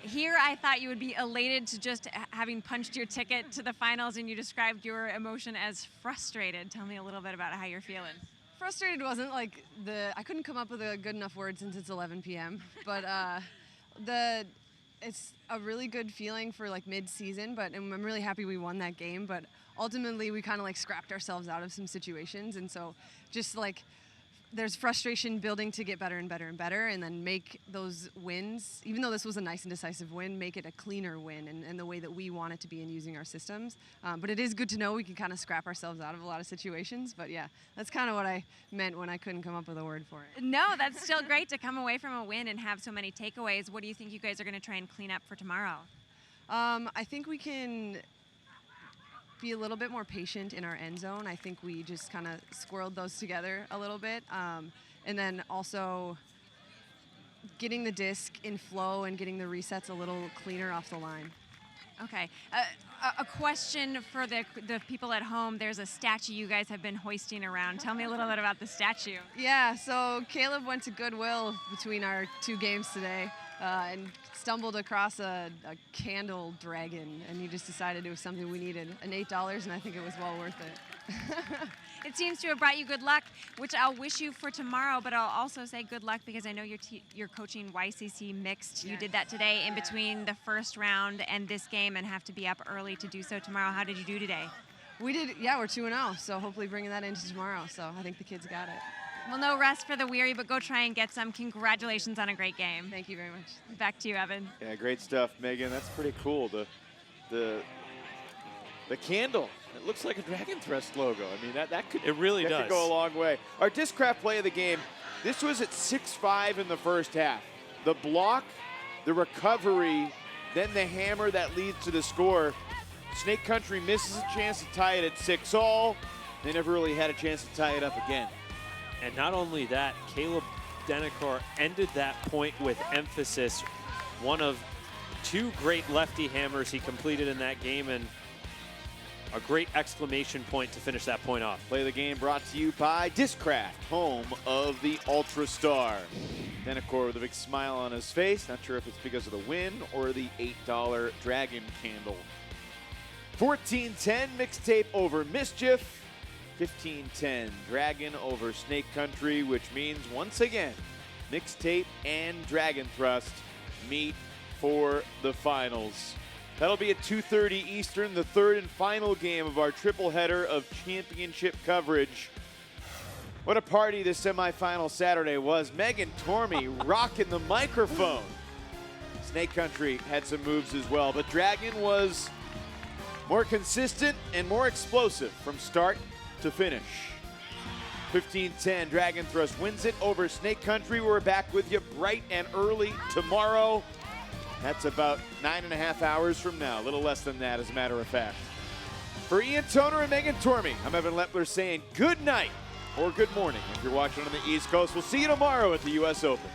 Speaker 3: Here, I thought you would be elated to just having punched your ticket to the finals, and you described your emotion as frustrated. Tell me a little bit about how you're feeling.
Speaker 14: Frustrated wasn't like I couldn't come up with a good enough word since it's 11 p.m. But it's a really good feeling for like mid-season. And I'm really happy we won that game. But ultimately, we kind of like scrapped ourselves out of some situations, and so just like there's frustration building to get better and better and better, and then make those wins, even though this was a nice and decisive win, make it a cleaner win and the way that we want it to be in using our systems. But it is good to know we can kind of scrap ourselves out of a lot of situations. But yeah, that's kind of what I meant when I couldn't come up with a word for it.
Speaker 3: No, that's still great to come away from a win and have so many takeaways. What do you think you guys are going to try and clean up for tomorrow?
Speaker 14: I think we can be a little bit more patient in our end zone. I think we just kind of squirreled those together a little bit. And then also getting the disc in flow and getting the resets a little cleaner off the line.
Speaker 3: Okay. A question for the people at home. There's a statue you guys have been hoisting around. Tell me a little bit about the statue.
Speaker 14: Yeah, so Caleb went to Goodwill between our 2 games today and stumbled across a candle dragon, and he just decided it was something we needed. An $8, and I think it was well worth it.
Speaker 3: It seems to have brought you good luck, which I'll wish you for tomorrow, but I'll also say good luck because I know you're coaching YCC mixed. You did that today in between the first round and this game and have to be up early to do so tomorrow. How did you do today?
Speaker 14: We did, yeah, we're 2-0, so hopefully bringing that into tomorrow. So I think the kids got it.
Speaker 3: Well, no rest for the weary, but go try and get some. Congratulations on a great game.
Speaker 14: Thank you very much.
Speaker 3: Back to you, Evan.
Speaker 4: Yeah, great stuff, Megan. That's pretty cool. The candle. It looks like a Dragon Thrust logo. I mean, that could could go a long way. Our Discraft play of the game. This was at 6-5 in the first half. The block, the recovery, then the hammer that leads to the score. Snake Country misses a chance to tie it at 6-all. They never really had a chance to tie it up again.
Speaker 5: And not only that, Caleb Denekor ended that point with emphasis. One of 2 great lefty hammers he completed in that game, and a great exclamation point to finish that point off.
Speaker 4: Play of the game brought to you by Discraft, home of the Ultra Star. Denekor with a big smile on his face. Not sure if it's because of the win or the $8 Dragon Candle. 14-10 mixtape over Mischief. 15-10 Dragon over Snake Country, which means once again, Mixtape and Dragon Thrust meet for the finals. That'll be at 2:30 Eastern, the third and final game of our triple header of championship coverage. What a party this semifinal Saturday was. Megan Tormey rocking the microphone. Snake Country had some moves as well, but Dragon was more consistent and more explosive from start to finish. 15-10, Dragon Thrust wins it over Snake Country. We're back with you bright and early tomorrow. That's about 9.5 hours from now, a little less than that, as a matter of fact. For Ian Toner and Megan Tormey, I'm Evan Lepler saying good night or good morning if you're watching on the East Coast. We'll see you tomorrow at the U.S. Open.